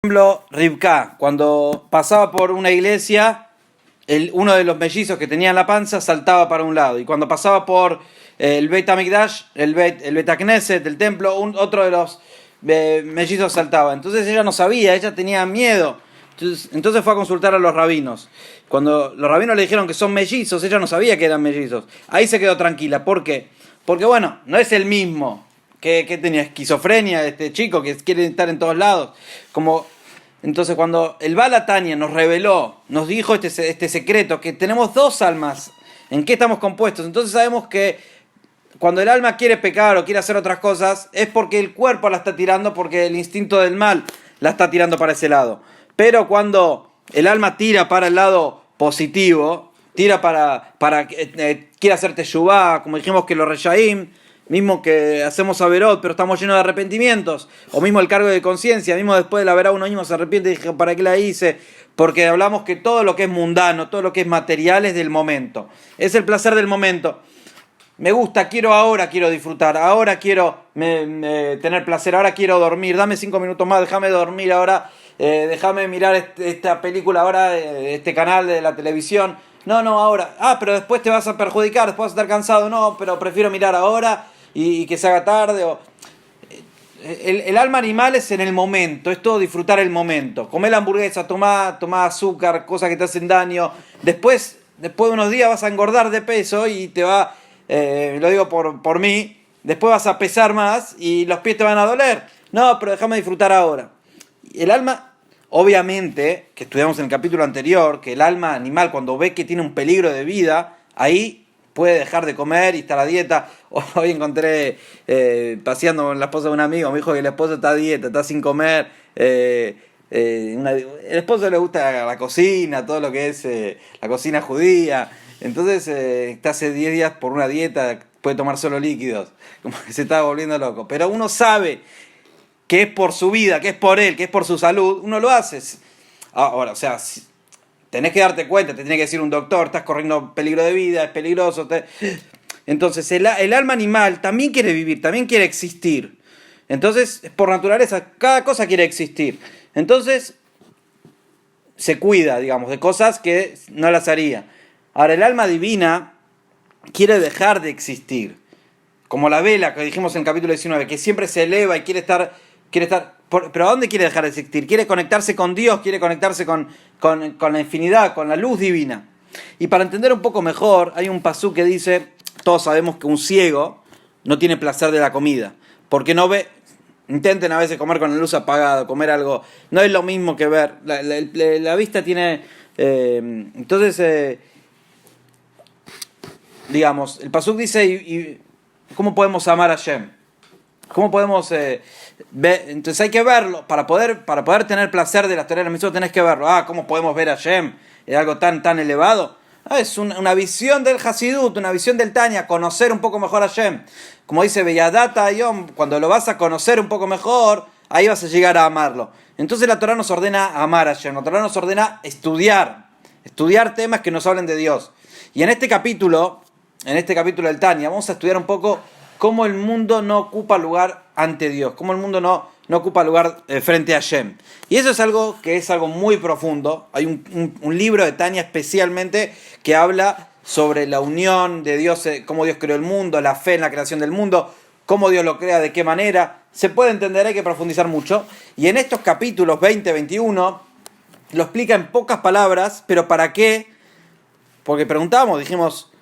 Ejemplo, Rivka, cuando pasaba por una iglesia, uno de los mellizos que tenía en la panza saltaba para un lado, y cuando pasaba por el Beit HaMikdash, el Beit HaKnesset, el templo, otro de los mellizos saltaba. Entonces ella no sabía, ella tenía miedo. Entonces fue a consultar a los rabinos. Cuando los rabinos le dijeron que son mellizos, ella no sabía que eran mellizos. Ahí se quedó tranquila. ¿Por qué? Porque bueno, no es el mismo. Que tenía esquizofrenia este chico que quiere estar en todos lados. Entonces cuando el Baal HaTanya nos reveló, nos dijo este secreto, que tenemos dos almas, ¿en qué estamos compuestos? Entonces sabemos que cuando el alma quiere pecar o quiere hacer otras cosas, es porque el cuerpo la está tirando, porque el instinto del mal la está tirando para ese lado. Pero cuando el alma tira para el lado positivo, tira quiere hacer teshuvá, como dijimos que los reshaim, mismo que hacemos averot, pero estamos llenos de arrepentimientos, o mismo el cargo de conciencia, mismo después de la verá uno mismo se arrepiente y dije, ¿para qué la hice? Porque hablamos que todo lo que es mundano, todo lo que es material es del momento, es el placer del momento. Me gusta, quiero disfrutar, ahora quiero tener placer, ahora quiero dormir, dame 5 minutos más, déjame dormir ahora, déjame mirar esta película ahora, este canal de la televisión. No, ahora. Pero después te vas a perjudicar, después vas a estar cansado. No, pero prefiero mirar ahora y que se haga tarde. El alma animal es en el momento, es todo disfrutar el momento. Comé la hamburguesa, tomá azúcar, cosas que te hacen daño. Después de unos días vas a engordar de peso y te va, lo digo por mí, después vas a pesar más y los pies te van a doler. No, pero déjame disfrutar ahora. El alma... Obviamente, que estudiamos en el capítulo anterior, que el alma animal cuando ve que tiene un peligro de vida, ahí puede dejar de comer y estar a dieta. Hoy encontré, paseando con la esposa de un amigo, me dijo que la esposa está a dieta, está sin comer. El esposo le gusta la cocina, todo lo que es la cocina judía. Entonces está hace 10 días por una dieta, puede tomar solo líquidos, como que se está volviendo loco. Pero uno sabe que es por su vida, que es por él, que es por su salud, uno lo hace. Ahora, o sea, tenés que darte cuenta, te tiene que decir un doctor, estás corriendo peligro de vida, es peligroso. Entonces, el alma animal también quiere vivir, también quiere existir. Entonces, por naturaleza, cada cosa quiere existir. Entonces, se cuida, digamos, de cosas que no las haría. Ahora, el alma divina quiere dejar de existir. Como la vela que dijimos en el capítulo 19, que siempre se eleva y quiere estar, pero ¿a dónde quiere dejar de existir? Quiere conectarse con Dios, quiere conectarse con la infinidad, con la luz divina. Y para entender un poco mejor, hay un pasú que dice, todos sabemos que un ciego no tiene placer de la comida, porque no ve. Intenten a veces comer con la luz apagada, comer algo, no es lo mismo que ver. La vista tiene... digamos, el pasú dice, ¿cómo podemos amar a Hashem? ¿Cómo podemos ver? Entonces hay que verlo. Para poder tener placer de las tareas de Mitzvot tenés que verlo. ¿Cómo podemos ver a Hashem? ¿Es algo tan elevado? Es una visión del Hasidut, una visión del Tanya, conocer un poco mejor a Hashem. Como dice Belladata Ayom, cuando lo vas a conocer un poco mejor, ahí vas a llegar a amarlo. Entonces la Torah nos ordena amar a Hashem. La Torah nos ordena estudiar temas que nos hablen de Dios. Y en este capítulo del Tanya, vamos a estudiar un poco cómo el mundo no ocupa lugar ante Dios, cómo el mundo no ocupa lugar frente a Hashem. Y eso es algo muy profundo. Hay un libro de Tanya especialmente que habla sobre la unión de Dios, cómo Dios creó el mundo, la fe en la creación del mundo, cómo Dios lo crea, de qué manera. Se puede entender, hay que profundizar mucho. Y en estos capítulos 20, 21, lo explica en pocas palabras, pero ¿para qué? Porque dijimos,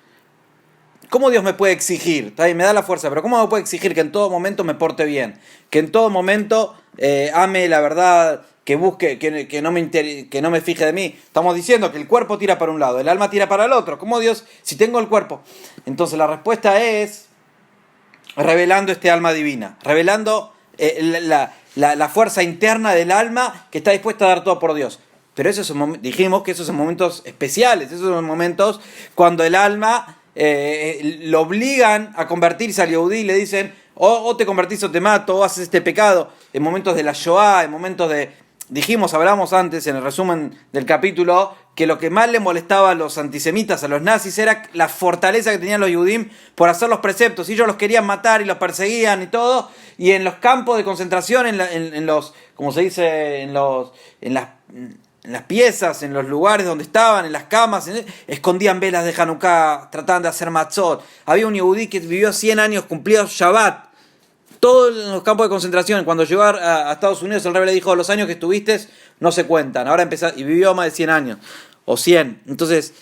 ¿cómo Dios me puede exigir? Me da la fuerza, pero ¿cómo me puede exigir que en todo momento me porte bien? Que en todo momento ame la verdad, que busque, que no me fije de mí. Estamos diciendo que el cuerpo tira para un lado, el alma tira para el otro. ¿Cómo Dios, si tengo el cuerpo? Entonces la respuesta es revelando este alma divina, revelando la fuerza interna del alma que está dispuesta a dar todo por Dios. Pero dijimos que esos son momentos especiales, esos son momentos cuando el alma... lo obligan a convertirse al Yehudí y le dicen o te convertís o te mato, o haces este pecado, en momentos de la Shoah, en momentos hablamos antes en el resumen del capítulo, que lo que más le molestaba a los antisemitas, a los nazis, era la fortaleza que tenían los Yudim por hacer los preceptos. Y ellos los querían matar y los perseguían y todo. Y en los campos de concentración, en los, como se dice, en las piezas, en los lugares donde estaban, en las camas, escondían velas de Hanukkah, trataban de hacer matzot. Había un Yehudí que vivió 100 años, cumplió Shabbat. Todo en los campos de concentración. Cuando llegó a Estados Unidos, el rey le dijo: los años que estuviste no se cuentan. Ahora y vivió más de 100 años. O 100. Entonces,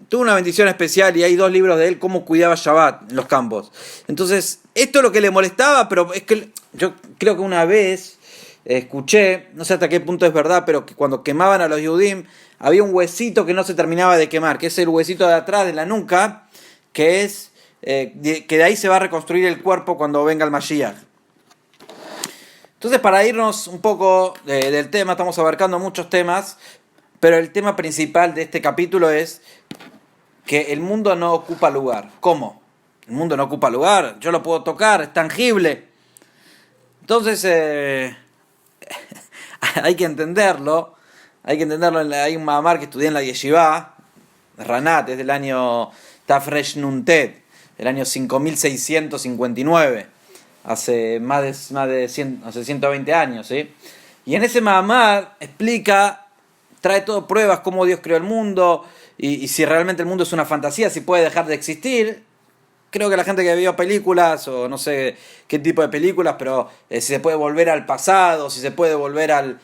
tuvo una bendición especial y hay 2 libros de él, cómo cuidaba Shabbat en los campos. Entonces, esto es lo que le molestaba, pero es que yo creo que una vez escuché, no sé hasta qué punto es verdad, pero que cuando quemaban a los Yudim, había un huesito que no se terminaba de quemar, que es el huesito de atrás de la nuca, que es... que de ahí se va a reconstruir el cuerpo cuando venga el Mashiach. Entonces, para irnos un poco del tema, estamos abarcando muchos temas, pero el tema principal de este capítulo es que el mundo no ocupa lugar. ¿Cómo? El mundo no ocupa lugar, yo lo puedo tocar, es tangible. Entonces, hay que entenderlo. Hay un mamar que estudié en la Yeshiva, Ranat, es del año Tafresh Nuntet, el año 5659, hace hace 120 años, ¿sí? Y en ese Mahamar explica, trae todo pruebas cómo Dios creó el mundo, y si realmente el mundo es una fantasía, si puede dejar de existir. Creo que la gente que vio películas, o no sé qué tipo de películas, pero si se puede volver al pasado, si se puede volver al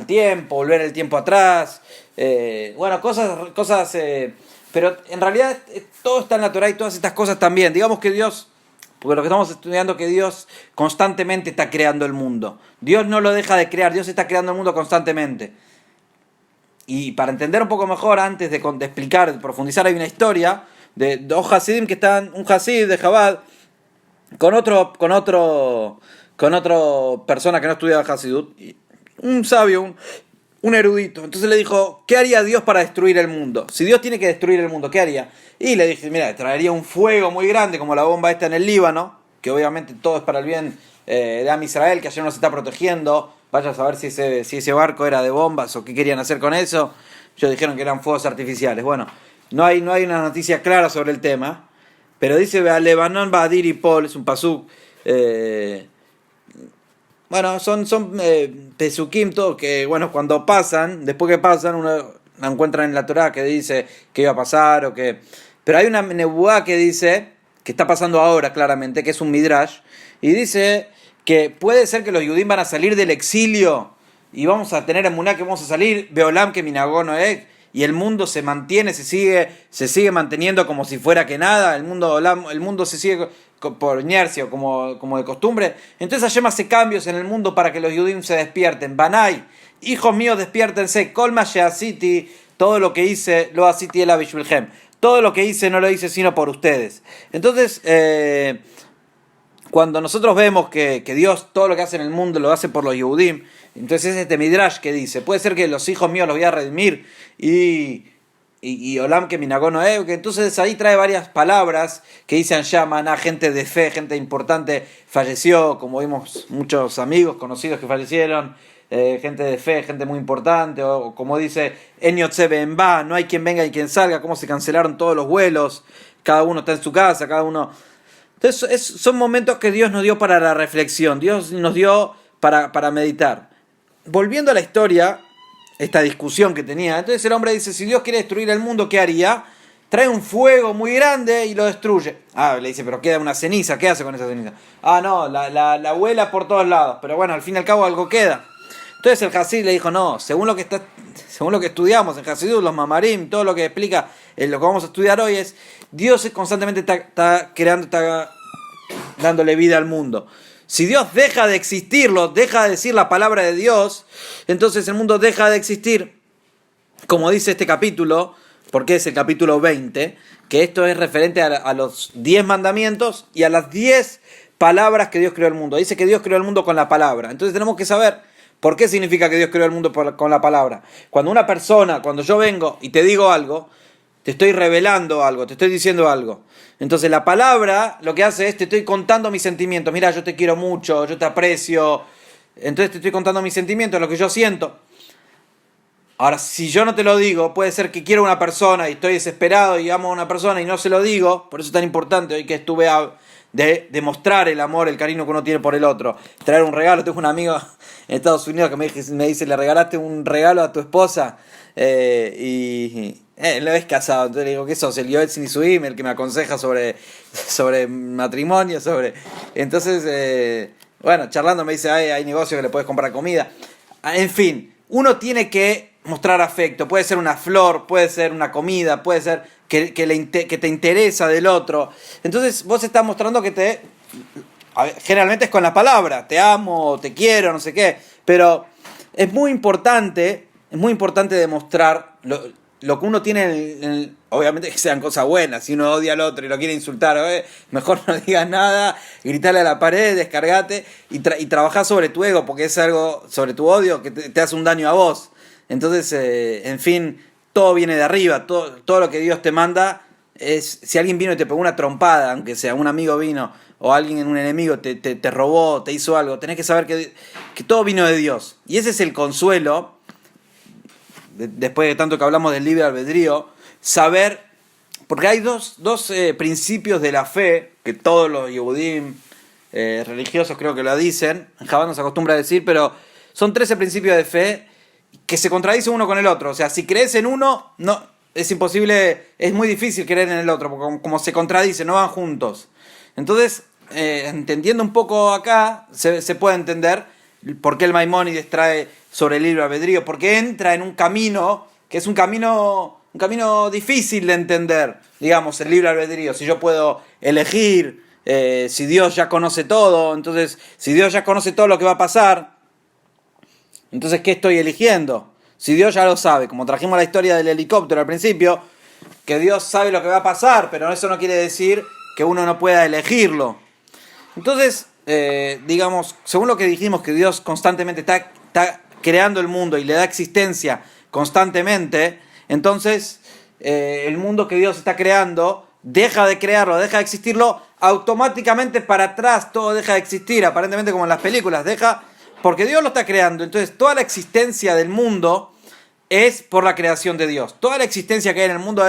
tiempo, volver el tiempo atrás, bueno, cosas pero en realidad todo está en la Torah y todas estas cosas también. Digamos que Dios, porque lo que estamos estudiando es que Dios constantemente está creando el mundo. Dios no lo deja de crear, Dios está creando el mundo constantemente. Y para entender un poco mejor, antes de explicar, de profundizar, hay una historia de 2 Hasidim que están, un Hasid de Chabad con otro persona que no estudiaba Hasidut, un sabio, un erudito. Entonces le dijo: ¿qué haría Dios para destruir el mundo? Si Dios tiene que destruir el mundo, ¿qué haría? Y le dije: mira, traería un fuego muy grande como la bomba esta en el Líbano, que obviamente todo es para el bien de Am Israel, que ayer nos está protegiendo. Vaya a saber si ese barco era de bombas o qué querían hacer con eso. Ellos dijeron que eran fuegos artificiales. Bueno, no hay una noticia clara sobre el tema, pero dice: Lebanon Badir y Paul, es un pasuk. Bueno, son pesukim, todo que, bueno, cuando pasan, después que pasan, uno la encuentra en la Torá que dice que iba a pasar o que... Pero hay una nebuá que dice, que está pasando ahora claramente, que es un midrash, y dice que puede ser que los Yudim van a salir del exilio y vamos a tener emuná que vamos a salir, Beolam que minagó Noé, y el mundo se mantiene, se sigue manteniendo como si fuera que nada, el mundo se sigue por inercia o como de costumbre. Entonces Hashem hace cambios en el mundo para que los Yudim se despierten. Banai, hijos míos, despiértense. Kol ma she'asiti, todo lo que hice, lo asiti ela bishvilhem. Todo lo que hice no lo hice sino por ustedes. Entonces, cuando nosotros vemos que Dios todo lo que hace en el mundo lo hace por los Yehudim, entonces es este midrash que dice: puede ser que los hijos míos los voy a redimir y Olam que minagó Noé, que entonces ahí trae varias palabras que dicen llaman a gente de fe, gente importante falleció, como vimos muchos amigos conocidos que fallecieron, gente de fe, gente muy importante, o como dice En Yotze Ben Ba, no hay quien venga y quien salga, cómo se cancelaron todos los vuelos, cada uno está en su casa, cada uno... Entonces son momentos que Dios nos dio para la reflexión, Dios nos dio para meditar. Volviendo a la historia, esta discusión que tenía, entonces el hombre dice: si Dios quiere destruir el mundo, ¿qué haría? Trae un fuego muy grande y lo destruye. Le dice: pero queda una ceniza, ¿qué hace con esa ceniza? No, la vuela por todos lados, pero bueno, al fin y al cabo algo queda. Entonces el Hasid le dijo: no, según lo que estudiamos en Hasidut, los Mamarim, todo lo que explica lo que vamos a estudiar hoy es: Dios constantemente está creando, está dándole vida al mundo. Si Dios deja de existirlo, deja de decir la palabra de Dios, entonces el mundo deja de existir. Como dice este capítulo, porque es el capítulo 20, que esto es referente a los 10 mandamientos y a las 10 palabras que Dios creó el mundo. Dice que Dios creó el mundo con la palabra. Entonces tenemos que saber por qué significa que Dios creó el mundo con la palabra. Cuando yo vengo y te digo algo, te estoy revelando algo, te estoy diciendo algo. Entonces la palabra lo que hace es: te estoy contando mis sentimientos. Mira, yo te quiero mucho, yo te aprecio, Entonces te estoy contando mis sentimientos, lo que yo siento. Ahora, si yo no te lo digo, puede ser que quiero a una persona y estoy desesperado y amo a una persona y no se lo digo. Por eso es tan importante hoy que estuve de demostrar el amor, el cariño que uno tiene por el otro. Traer un regalo. Tengo un amigo en Estados Unidos que me dice, le regalaste un regalo a tu esposa lo ves casado. Entonces le digo, ¿qué sos? El Yoetz Nisuim, el que me aconseja sobre matrimonio, Entonces, bueno, charlando me dice, hay negocio que le puedes comprar comida. En fin, uno tiene que mostrar afecto. Puede ser una flor, puede ser una comida, puede ser que te interesa del otro. Entonces vos estás mostrando que generalmente es con la palabra, te amo, te quiero, no sé qué. Pero es muy importante demostrar lo que uno tiene obviamente que sean cosas buenas. Si uno odia al otro y lo quiere insultar, mejor no digas nada, gritarle a la pared, descargate y trabajá sobre tu ego, porque es algo sobre tu odio que te hace un daño a vos. Entonces, en fin, todo viene de arriba, todo lo que Dios te manda es, si alguien vino y te pegó una trompada, aunque sea un amigo vino, o alguien, un enemigo, te robó, te hizo algo, tenés que saber que todo vino de Dios. Y ese es el consuelo, después de tanto que hablamos del libre albedrío, saber, porque hay dos principios de la fe, que todos los Yehudim religiosos creo que lo dicen, en Chabad no se acostumbra a decir, pero son 13 principios de fe que se contradicen uno con el otro. O sea, si crees en uno, no, es imposible, es muy difícil creer en el otro, porque como se contradicen, no van juntos. Entonces, entendiendo un poco acá, se puede entender por qué el Maimónides trae sobre el libre albedrío, porque entra en un camino que es un camino difícil de entender, digamos, el libre albedrío. Si yo puedo elegir, si Dios ya conoce todo, entonces, si Dios ya conoce todo lo que va a pasar, entonces, ¿qué estoy eligiendo? Si Dios ya lo sabe, como trajimos la historia del helicóptero al principio, que Dios sabe lo que va a pasar, pero eso no quiere decir que uno no pueda elegirlo. Entonces, digamos, según lo que dijimos, que Dios constantemente está creando el mundo y le da existencia constantemente, entonces el mundo que Dios está creando deja de crearlo, deja de existirlo, automáticamente para atrás todo deja de existir, aparentemente como en las películas, porque Dios lo está creando. Entonces toda la existencia del mundo es por la creación de Dios. Toda la existencia que hay en el mundo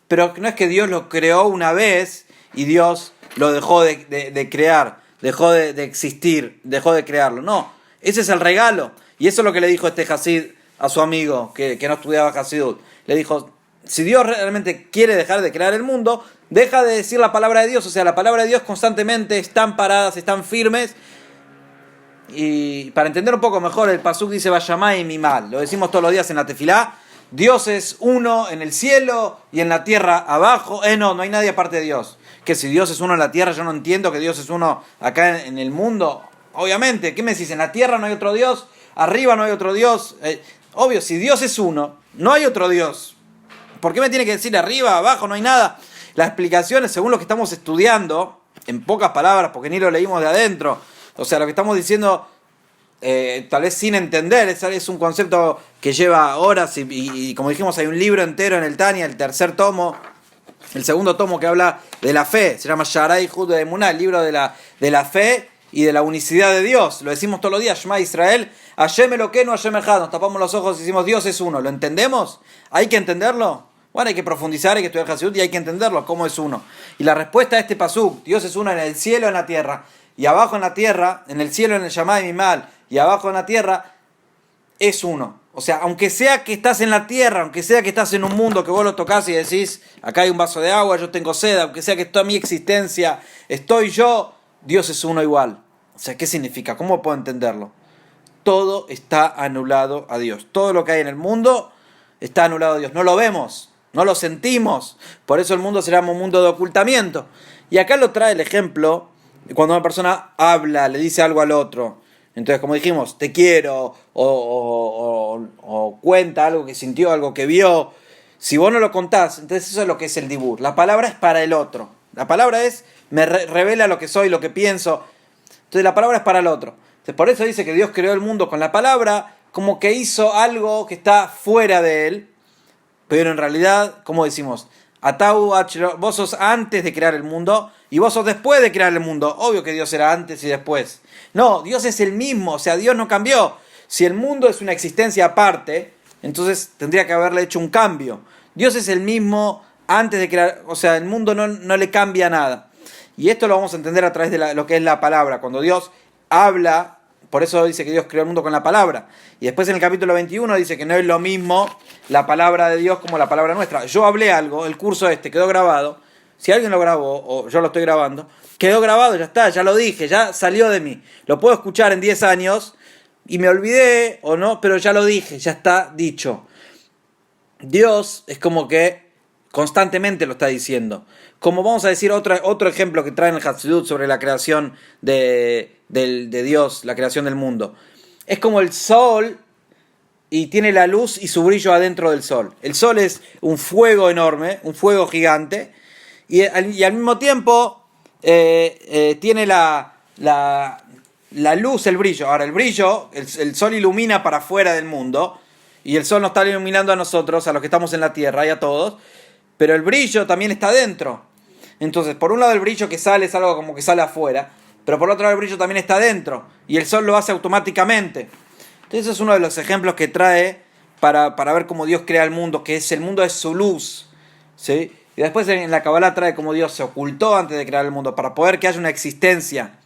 pero no es que Dios lo creó una vez y Dios lo dejó de crear, dejó de existir, dejó de crearlo. No, ese es el regalo. Y eso es lo que le dijo este Hasid a su amigo que no estudiaba Hasidut. Le dijo, si Dios realmente quiere dejar de crear el mundo, deja de decir la palabra de Dios. O sea, la palabra de Dios constantemente están paradas, están firmes. Y para entender un poco mejor, el pasuk dice Vayamay mi mal. Lo decimos todos los días en la tefilá. Dios es uno en el cielo y en la tierra abajo. No hay nadie aparte de Dios. Que si Dios es uno en la tierra, yo no entiendo que Dios es uno acá en el mundo. Obviamente, ¿qué me decís? En la tierra no hay otro Dios, arriba no hay otro Dios. Obvio, si Dios es uno, no hay otro Dios. ¿Por qué me tiene que decir arriba, abajo, no hay nada? La explicación es según lo que estamos estudiando, en pocas palabras, porque ni lo leímos de adentro. O sea, lo que estamos diciendo, tal vez sin entender, es un concepto que lleva horas y como dijimos, hay un libro entero en el Tania, el tercer tomo, el segundo tomo que habla de la fe, se llama Sharai Jud de Emuná, el libro de la fe y de la unicidad de Dios. Lo decimos todos los días, Shema Israel, Hashem Elokeinu, Hashem Echad, nos tapamos los ojos y decimos Dios es uno. ¿Lo entendemos? ¿Hay que entenderlo? Bueno, hay que profundizar, hay que estudiar Hasidut y hay que entenderlo, cómo es uno. Y la respuesta a este pasuk, Dios es uno en el cielo, en la tierra, y abajo en la tierra, en el cielo, en el Shammai Mimal, y abajo en la tierra, es uno. O sea, aunque sea que estás en la tierra, aunque sea que estás en un mundo que vos lo tocás y decís, acá hay un vaso de agua, yo tengo sed, aunque sea que toda mi existencia, estoy yo, Dios es uno igual. O sea, ¿qué significa? ¿Cómo puedo entenderlo? Todo está anulado a Dios. Todo lo que hay en el mundo está anulado a Dios. No lo vemos, no lo sentimos. Por eso el mundo se llama un mundo de ocultamiento. Y acá lo trae el ejemplo de cuando una persona habla, le dice algo al otro. Entonces, como dijimos, te quiero, o cuenta algo que sintió, algo que vio. Si vos no lo contás, entonces eso es lo que es el dibur. La palabra es para el otro. La palabra me revela lo que soy, lo que pienso. Entonces la palabra es para el otro. Entonces, por eso dice que Dios creó el mundo con la palabra, como que hizo algo que está fuera de él. Pero en realidad, como decimos, vos sos antes de crear el mundo y vos sos después de crear el mundo. Obvio que Dios era antes y después. No, Dios es el mismo, o sea, Dios no cambió. Si el mundo es una existencia aparte, entonces tendría que haberle hecho un cambio. Dios es el mismo antes de crear, o sea, el mundo no le cambia nada. Y esto lo vamos a entender a través de lo que es la palabra. Cuando Dios habla, por eso dice que Dios creó el mundo con la palabra. Y después en el capítulo 21 dice que no es lo mismo la palabra de Dios como la palabra nuestra. Yo hablé algo, el curso quedó grabado. Si alguien lo grabó, o yo lo estoy grabando, quedó grabado, ya está, ya lo dije, ya salió de mí. Lo puedo escuchar en 10 años y me olvidé o no, pero ya lo dije, ya está dicho. Dios es como que constantemente lo está diciendo. Como vamos a decir otro ejemplo que trae en el Hasidut sobre la creación de Dios, la creación del mundo. Es como el sol y tiene la luz y su brillo adentro del sol. El sol es un fuego enorme, un fuego gigante, y al mismo tiempo tiene la luz, el brillo. Ahora, el brillo, el sol ilumina para afuera del mundo, y el sol nos está iluminando a nosotros, a los que estamos en la tierra y a todos, pero el brillo también está dentro. Entonces, por un lado el brillo que sale es algo como que sale afuera, pero por otro lado el brillo también está dentro, y el sol lo hace automáticamente. Entonces, ese es uno de los ejemplos que trae para ver cómo Dios crea el mundo, que el mundo es su luz, ¿sí? Y después en la Kabbalah trae cómo Dios se ocultó antes de crear el mundo, para poder que haya una existencia.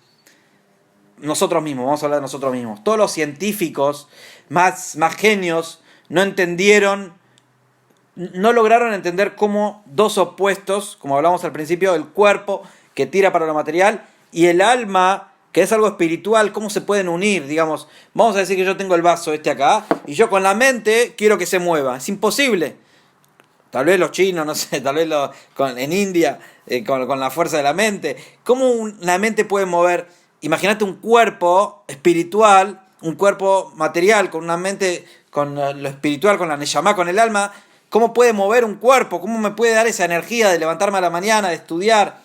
Nosotros mismos, vamos a hablar de nosotros mismos. Todos los científicos más genios no entendieron, no lograron entender cómo dos opuestos, como hablamos al principio, el cuerpo que tira para lo material y el alma, que es algo espiritual, cómo se pueden unir. Digamos, vamos a decir que yo tengo el vaso acá y yo con la mente quiero que se mueva. Es imposible. Tal vez los chinos, no sé, tal vez en India, con la fuerza de la mente. ¿Cómo la mente puede mover? Imagínate un cuerpo espiritual, un cuerpo material, con una mente, con lo espiritual, con la neshama, con el alma. ¿Cómo puede mover un cuerpo? ¿Cómo me puede dar esa energía de levantarme a la mañana, de estudiar?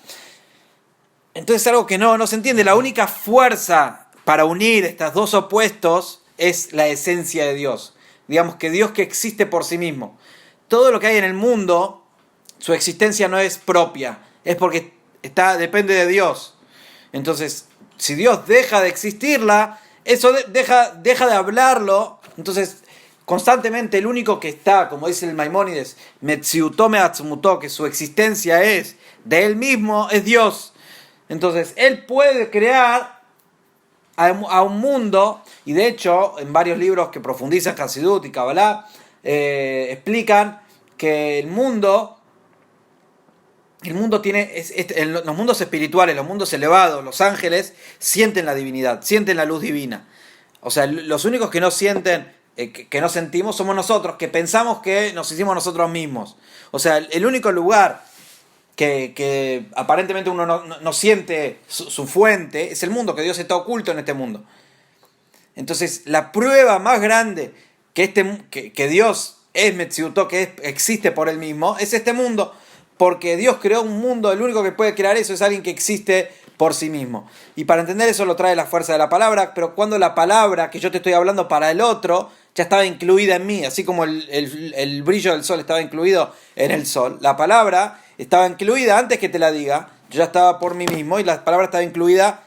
Entonces es algo que no se entiende. La única fuerza para unir estos dos opuestos es la esencia de Dios. Digamos que Dios que existe por sí mismo. Todo lo que hay en el mundo, su existencia no es propia, es porque depende de Dios. Entonces, si Dios deja de existirla, eso deja de hablarlo. Entonces, constantemente el único que está, como dice el Maimónides, Metziutó Meatzmutó, que su existencia es de él mismo, es Dios. Entonces, él puede crear a un mundo, y de hecho, en varios libros que profundizan Hasidut y Kabbalah, explican que el mundo tiene, los mundos espirituales, los mundos elevados, los ángeles, sienten la divinidad, sienten la luz divina. O sea, los únicos que no sienten, que no sentimos, somos nosotros, que pensamos que nos hicimos nosotros mismos. O sea, el único lugar que aparentemente uno no siente su fuente es el mundo, que Dios está oculto en este mundo. Entonces, la prueba más grande que Dios es Metziutó, que existe por él mismo, es este mundo. Porque Dios creó un mundo, el único que puede crear eso es alguien que existe por sí mismo. Y para entender eso lo trae la fuerza de la palabra, pero cuando la palabra que yo te estoy hablando para el otro ya estaba incluida en mí, así como el brillo del sol estaba incluido en el sol, la palabra estaba incluida antes que te la diga, yo ya estaba por mí mismo y la palabra estaba incluida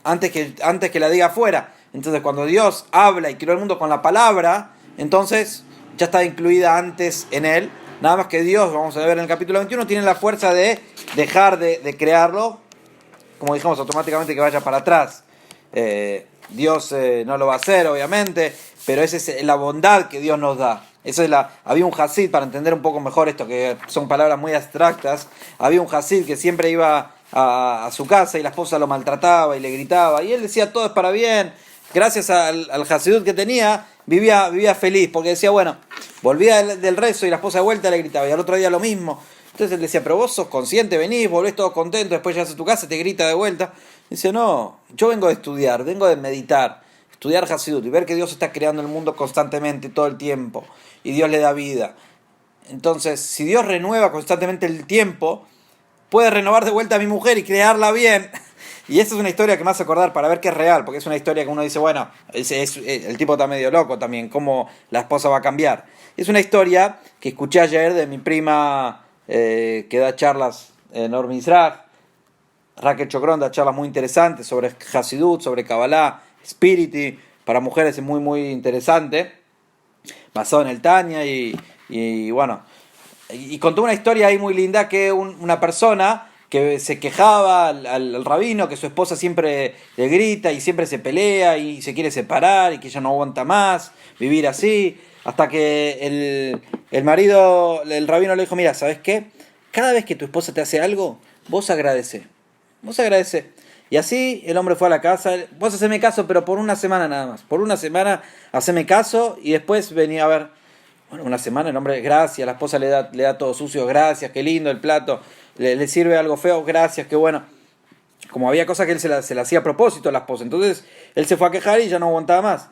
antes que la diga afuera. Entonces cuando Dios habla y creó el mundo con la palabra, entonces ya estaba incluida antes en él. Nada más que Dios, vamos a ver en el capítulo 21, tiene la fuerza de dejar de crearlo, como dijimos, automáticamente que vaya para atrás. Dios no lo va a hacer, obviamente, pero esa es la bondad que Dios nos da. Había un Hasid, para entender un poco mejor esto, que son palabras muy abstractas, había un Hasid que siempre iba a su casa y la esposa lo maltrataba y le gritaba, y él decía todo es para bien. Gracias al Hasidut que tenía, vivía feliz, porque decía, bueno, volvía del rezo y la esposa de vuelta le gritaba, y al otro día lo mismo. Entonces él decía, pero vos sos consciente, venís, volvés todo contento, después llegas a tu casa, te grita de vuelta. Dice, no, yo vengo de estudiar, vengo de meditar, estudiar Hasidut y ver que Dios está creando el mundo constantemente, todo el tiempo, y Dios le da vida. Entonces, si Dios renueva constantemente el tiempo, puede renovar de vuelta a mi mujer y crearla bien. Y esa es una historia que me hace acordar para ver que es real, porque es una historia que uno dice, bueno, el tipo está medio loco también, cómo la esposa va a cambiar. Es una historia que escuché ayer de mi prima que da charlas en Or Mizrach. Raquel Chocrón da charlas muy interesantes sobre Hasidut, sobre Kabbalah, Spirity. Para mujeres es muy muy interesante, basado en el Tanya y bueno, y contó una historia ahí muy linda que una persona que se quejaba al rabino que su esposa siempre le grita y siempre se pelea y se quiere separar y que ella no aguanta más vivir así, hasta que el marido, el rabino le dijo, mira, ¿sabes qué? Cada vez que tu esposa te hace algo, vos agradece. Vos agradece. Y así el hombre fue a la casa, vos haceme caso, pero por una semana nada más. Por una semana haceme caso y después venía a ver. Bueno, una semana el hombre, gracias, la esposa le da todo sucio, gracias, qué lindo el plato, le sirve algo feo, gracias, qué bueno. Como había cosas que él se la hacía a propósito a la esposa, entonces él se fue a quejar y ya no aguantaba más.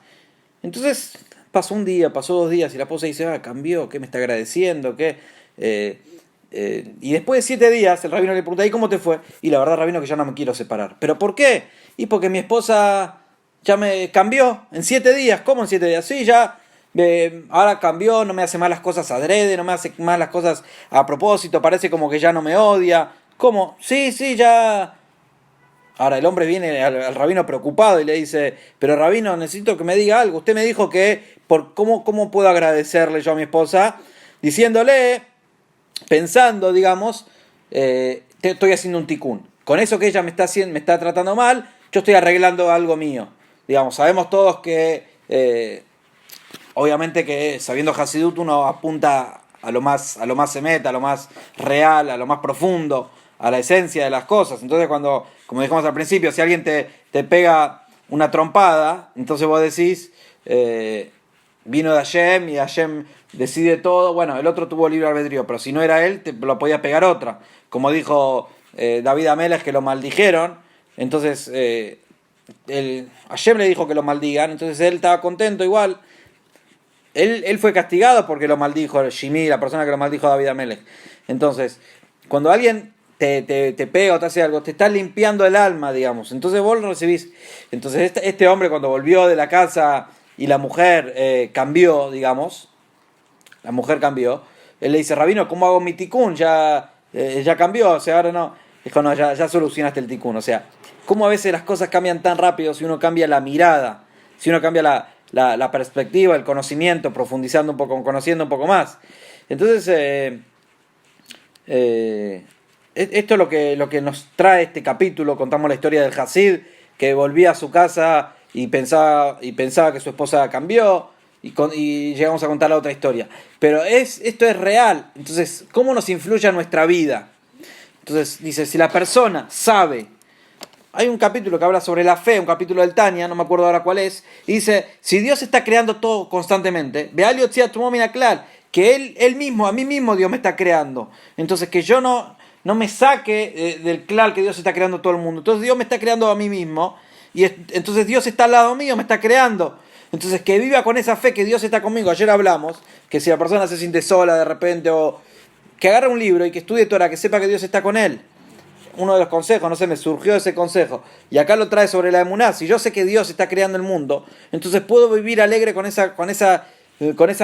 Entonces pasó un día, pasó 2 días y la esposa dice, cambió, ¿qué me está agradeciendo? ¿Qué? Y después de 7 días el rabino le pregunta, ¿y cómo te fue? Y la verdad, rabino, que ya no me quiero separar. ¿Pero por qué? Y porque mi esposa ya me cambió en 7 días. ¿Cómo en 7 días? Sí, ya... ahora cambió, no me hace mal las cosas adrede, no me hace mal las cosas a propósito, parece como que ya no me odia. ¿Cómo? Sí, ya. Ahora el hombre viene al rabino preocupado y le dice, pero rabino, necesito que me diga algo. Usted me dijo que, ¿cómo puedo agradecerle yo a mi esposa? Diciéndole, pensando, digamos, estoy haciendo un tikkun. Con eso que ella me está tratando mal, yo estoy arreglando algo mío. Digamos, sabemos todos que... obviamente que sabiendo Hasidut uno apunta a lo más emet, a lo más real, a lo más profundo, a la esencia de las cosas. Entonces cuando, como dijimos al principio, si alguien te pega una trompada, entonces vos decís, vino de Hashem y Hashem decide todo. Bueno, el otro tuvo libre albedrío, pero si no era él, te lo podía pegar otra. Como dijo David Amelech, que lo maldijeron, entonces Hashem le dijo que lo maldigan, entonces él estaba contento igual. Él fue castigado porque lo maldijo Shimi, la persona que lo maldijo David Amelech. Entonces, cuando alguien te pega o te hace algo, te está limpiando el alma, digamos. Entonces vos lo recibís. Entonces este hombre cuando volvió de la casa y la mujer cambió, digamos, la mujer cambió, él le dice, rabino, ¿cómo hago mi tikkun? Ya cambió, o sea, ahora no. Dijo, no, ya solucionaste el tikkun. O sea, ¿cómo a veces las cosas cambian tan rápido si uno cambia la mirada? Si uno cambia la perspectiva, el conocimiento, profundizando un poco, conociendo un poco más. Entonces, esto es lo que nos trae este capítulo. Contamos la historia del Hasid, que volvía a su casa y pensaba que su esposa cambió, y llegamos a contar la otra historia. Pero esto es real. Entonces, ¿cómo nos influye a nuestra vida? Entonces, dice, si la persona sabe... Hay un capítulo que habla sobre la fe, un capítulo del Tanya, no me acuerdo ahora cuál es, y dice, si Dios está creando todo constantemente, que él mismo, a mí mismo Dios me está creando. Entonces que yo no me saque del clal que Dios está creando todo el mundo. Entonces Dios me está creando a mí mismo, y entonces Dios está al lado mío, me está creando. Entonces que viva con esa fe que Dios está conmigo. Ayer hablamos que si la persona se siente sola de repente, o que agarre un libro y que estudie Torah, que sepa que Dios está con él. Uno de los consejos, no sé, me surgió ese consejo. Y acá lo trae sobre la emuná. Si yo sé que Dios está creando el mundo, entonces puedo vivir alegre con esa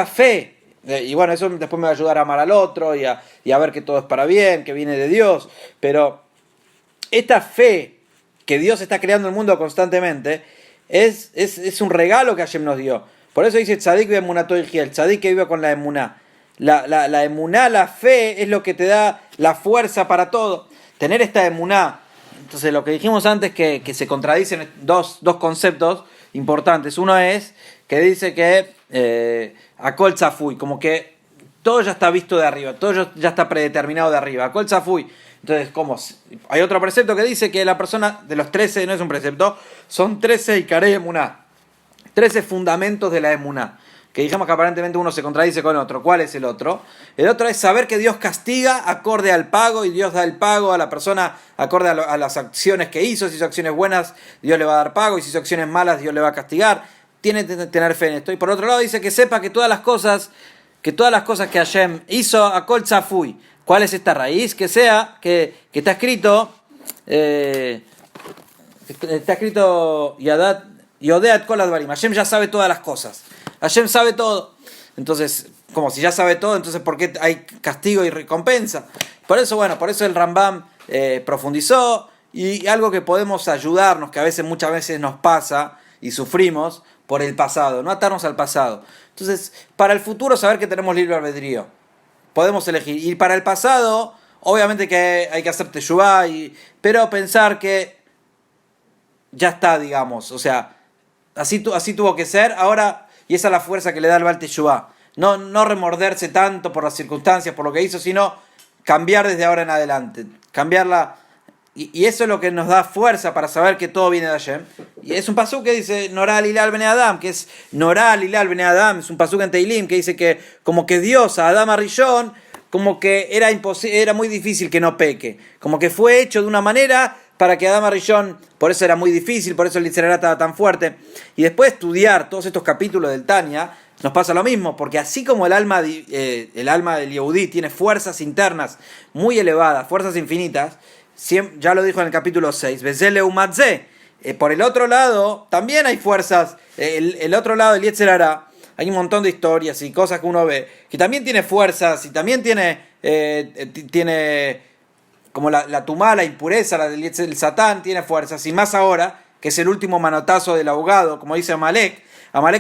fe. Y bueno, eso después me va a ayudar a amar al otro y a ver que todo es para bien, que viene de Dios. Pero esta fe que Dios está creando el mundo constantemente es un regalo que Hashem nos dio. Por eso dice Tzadik ve emunato el Tzadik que vive con la emuná. La emuná, la fe, es lo que te da la fuerza para todo. Tener esta emuná. Entonces lo que dijimos antes que se contradicen dos conceptos importantes. Uno es que dice que Akol Tzafui, como que todo ya está visto de arriba, todo ya está predeterminado de arriba. Akol Tzafui. Entonces, ¿cómo? Hay otro precepto que dice que la persona, de los 13, no es un precepto, son 13 Ikarei emuná, 13 fundamentos de la emuná. Que dijimos que aparentemente uno se contradice con otro. ¿Cuál es el otro? El otro es saber que Dios castiga acorde al pago, y Dios da el pago a la persona acorde a las acciones que hizo. Si hizo acciones buenas, Dios le va a dar pago, y si hizo acciones malas, Dios le va a castigar. Tiene que tener fe en esto. Y por otro lado dice que sepa que todas las cosas que Hashem hizo, Akol Tzafui. ¿Cuál es esta raíz? Que sea, que está escrito, Yodeat Kol Advarim. Hashem ya sabe todas las cosas. Hashem sabe todo. Entonces, como si ya sabe todo, entonces ¿por qué hay castigo y recompensa? Por eso el Rambam profundizó, y algo que podemos ayudarnos, que muchas veces nos pasa y sufrimos por el pasado, no atarnos al pasado. Entonces, para el futuro saber que tenemos libre albedrío, podemos elegir. Y para el pasado, obviamente que hay que hacer teshuvá, pero pensar que ya está, digamos, o sea, así tuvo que ser, ahora, y esa es la fuerza que le da el Baal Teshuvá. No remorderse tanto por las circunstancias, por lo que hizo, sino cambiar desde ahora en adelante. Cambiarla. Y eso es lo que nos da fuerza para saber que todo viene de Hashem. Y es un pasuk que dice Norá Lilal Bene Adam, que es Norá Lilal Bene Adam, es un pasuk en Teilim que dice que como que Dios a Adam Arishon, como que era muy difícil que no peque. Como que fue hecho de una manera para que Adam Arishon, por eso era muy difícil, por eso el Yetzer Hará estaba tan fuerte. Y después de estudiar todos estos capítulos del Tanya, nos pasa lo mismo, porque así como el alma del Yehudí tiene fuerzas internas muy elevadas, fuerzas infinitas, ya lo dijo en el capítulo 6, por el otro lado también hay fuerzas, el otro lado del Yetzer Hará, hay un montón de historias y cosas que uno ve, que también tiene fuerzas y también tiene como la tumá, la impureza, el Satán tiene fuerzas, y más ahora, que es el último manotazo del ahogado, como dice Amalek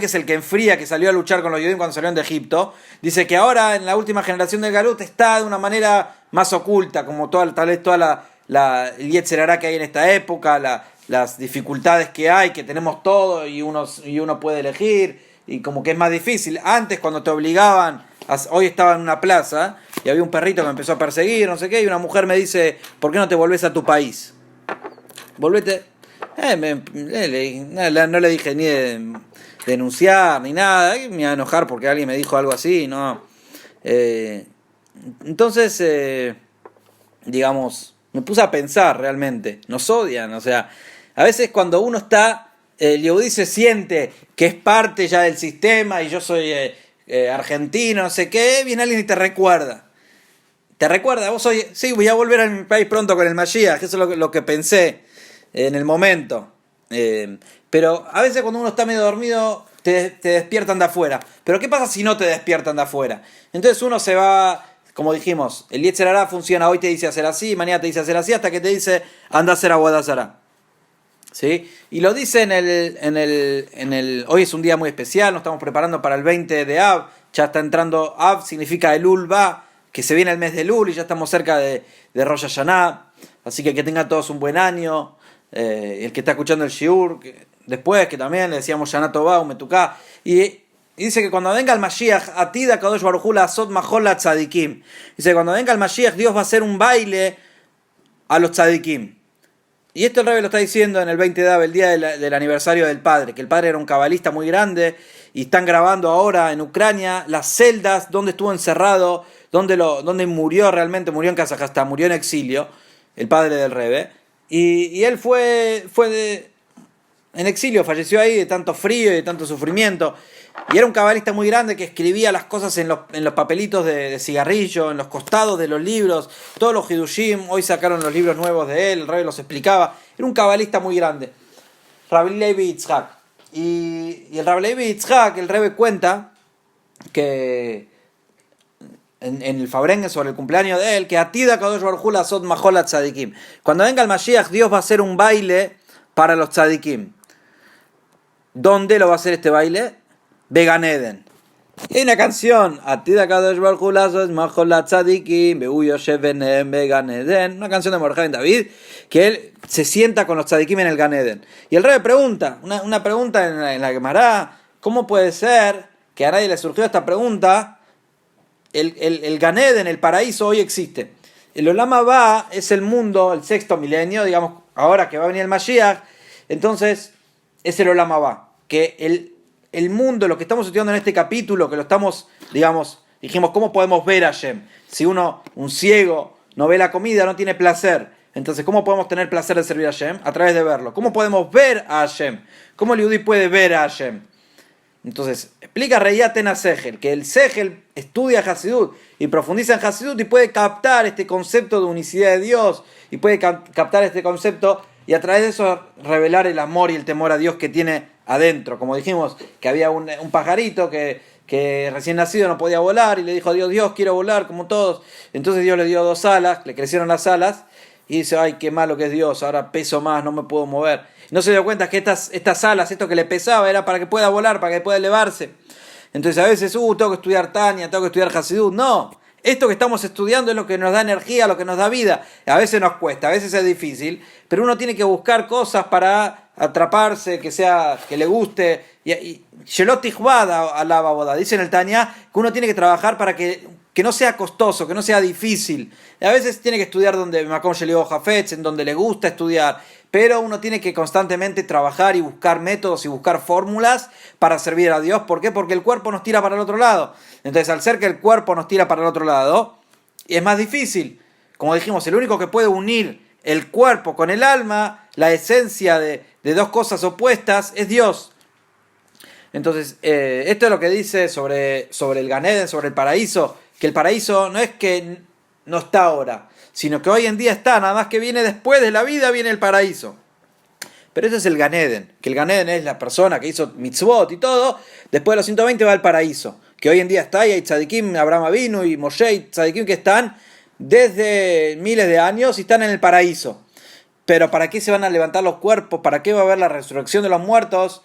es el que enfría, que salió a luchar con los judíos cuando salieron de Egipto. Dice que ahora en la última generación del Galut está de una manera más oculta, como tal vez toda el Yetzer Hará que hay en esta época, las dificultades que hay, que tenemos todo y uno puede elegir, y como que es más difícil. Antes, cuando te obligaban, hoy estaba en una plaza y había un perrito que me empezó a perseguir, no sé qué, y una mujer me dice, ¿por qué no te volvés a tu país? Volvete. No le dije ni de denunciar ni nada, me iba a enojar porque alguien me dijo algo así, ¿no? Entonces, digamos, me puse a pensar realmente, nos odian, o sea, a veces cuando uno está, el Yehudí se siente que es parte ya del sistema y yo soy argentino, no sé qué, viene alguien y te recuerda, sí, voy a volver a mi país pronto con el Mashiach, eso es lo que pensé en el momento. Pero a veces cuando uno está medio dormido te despiertan de afuera. Pero ¿qué pasa si no te despiertan de afuera? Entonces uno se va, como dijimos, el Yetzer Hará funciona, hoy te dice hacer así, mañana te dice hacer así, hasta que te dice anda a hacer Avodah Zará. ¿Sí? Y lo dice hoy es un día muy especial, nos estamos preparando para el 20 de Av, ya está entrando Av, significa Elul va, que se viene el mes de Elul y ya estamos cerca de Rosh Hashanah, así que tengan todos un buen año. El que está escuchando el Shiur, después que también le decíamos Shana Tová, Metuká, y dice que cuando venga el Mashiach, Atida Kadosh Baruj Hu La'asot Mahol Tzadikim, dice que cuando venga el Mashiach, Dios va a hacer un baile a los Tzadikim. Y esto el Rebbe lo está diciendo en el 20 de Av, el día del aniversario del padre, que el padre era un cabalista muy grande, y están grabando ahora en Ucrania las celdas donde estuvo encerrado, donde murió realmente, murió en Kazajstán, murió en exilio, el padre del Rebbe. Y él fue en exilio, falleció ahí de tanto frío y de tanto sufrimiento. Y era un cabalista muy grande que escribía las cosas en los papelitos de cigarrillo, en los costados de los libros. Todos los Hidushim, hoy sacaron los libros nuevos de él, el Rebbe los explicaba. Era un cabalista muy grande, Rabbi Levi Yitzhak. Y el Rabbi Levi Yitzhak, el Rebbe cuenta que en el Fabrengen sobre el cumpleaños de él, que Atida Kadosh Baruj Hu La'asot Mahol Tzadikim. Cuando venga el Mashiach, Dios va a hacer un baile para los Tzadikim. ¿Dónde lo va a hacer este baile? Began Eden. Hay una canción, Atida Kadosh Baruj Hu La'asot Mahol Tzadikim, Behu Yoshev Benehem Began Eden, una canción de Mordechai Ben David, que él se sienta con los Tzadikim en el Gan Eden. Y el Rebbe pregunta, una pregunta en la Gemara, ¿cómo puede ser que a nadie le surgió esta pregunta? El Gan Eden, el paraíso, hoy existe. El Olam Haba es el mundo, el sexto milenio, digamos, ahora que va a venir el Mashiach, entonces es el Olam Haba. Que el mundo, lo que estamos estudiando en este capítulo, que lo estamos, digamos, dijimos, ¿cómo podemos ver a Hashem? Si un ciego, no ve la comida, no tiene placer. Entonces, ¿cómo podemos tener placer de servir a Hashem? A través de verlo. ¿Cómo podemos ver a Hashem? ¿Cómo el Yehudí puede ver a Hashem? Entonces, explica Reiatena Segel, que el Segel estudia Hasidut y profundiza en Hasidut y puede captar este concepto de unicidad de Dios y puede captar este concepto y a través de eso revelar el amor y el temor a Dios que tiene adentro. Como dijimos, que había un pajarito que que recién nacido no podía volar y le dijo a Dios, Dios, quiero volar como todos. Entonces Dios le dio 2 alas, le crecieron las alas y dice, ay, qué malo que es Dios, ahora peso más, no me puedo mover. No se dio cuenta que estas alas, esto que le pesaba, era para que pueda volar, para que pueda elevarse. Entonces a veces, tengo que estudiar Tania, tengo que estudiar Hasidut. No, esto que estamos estudiando es lo que nos da energía, lo que nos da vida. A veces nos cuesta, a veces es difícil, pero uno tiene que buscar cosas para atraparse, que le guste. Shelot tichbada alaba boda. Dice en el Tania que uno tiene que trabajar para que no sea costoso, que no sea difícil. Y a veces tiene que estudiar donde Makom Sheligo Hafetz, en donde le gusta estudiar. Pero uno tiene que constantemente trabajar y buscar métodos y buscar fórmulas para servir a Dios. ¿Por qué? Porque el cuerpo nos tira para el otro lado. Entonces, al ser que el cuerpo nos tira para el otro lado, es más difícil. Como dijimos, el único que puede unir el cuerpo con el alma, la esencia de 2 cosas opuestas, es Dios. Entonces, esto es lo que dice sobre el Gan Eden, sobre el paraíso. Que el paraíso no es que no está ahora, sino que hoy en día está, nada más que viene después de la vida, viene el paraíso. Pero ese es el Gan Eden, que el Gan Eden es la persona que hizo mitzvot y todo, después de los 120 va al paraíso, que hoy en día está, y hay tzadikim, Abraham Avinu y Moshe, y tzadikim que están desde miles de años y están en el paraíso. Pero ¿para qué se van a levantar los cuerpos? ¿Para qué va a haber la resurrección de los muertos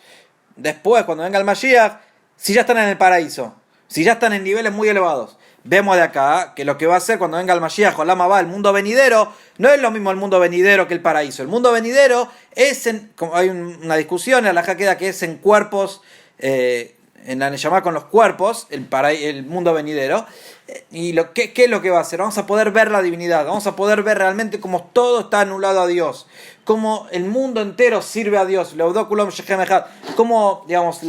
después, cuando venga el Mashiach, si ya están en el paraíso, si ya están en niveles muy elevados? Vemos de acá que lo que va a hacer cuando venga el Mashiach, Olam Abba, el mundo venidero, no es lo mismo el mundo venidero que el paraíso. El mundo venidero es, hay una discusión, en la halajá queda que es en cuerpos, en la Neshama con los cuerpos, el mundo venidero. ¿Y qué es lo que va a hacer? Vamos a poder ver la divinidad, vamos a poder ver realmente cómo todo está anulado a Dios, cómo el mundo entero sirve a Dios, cómo, digamos,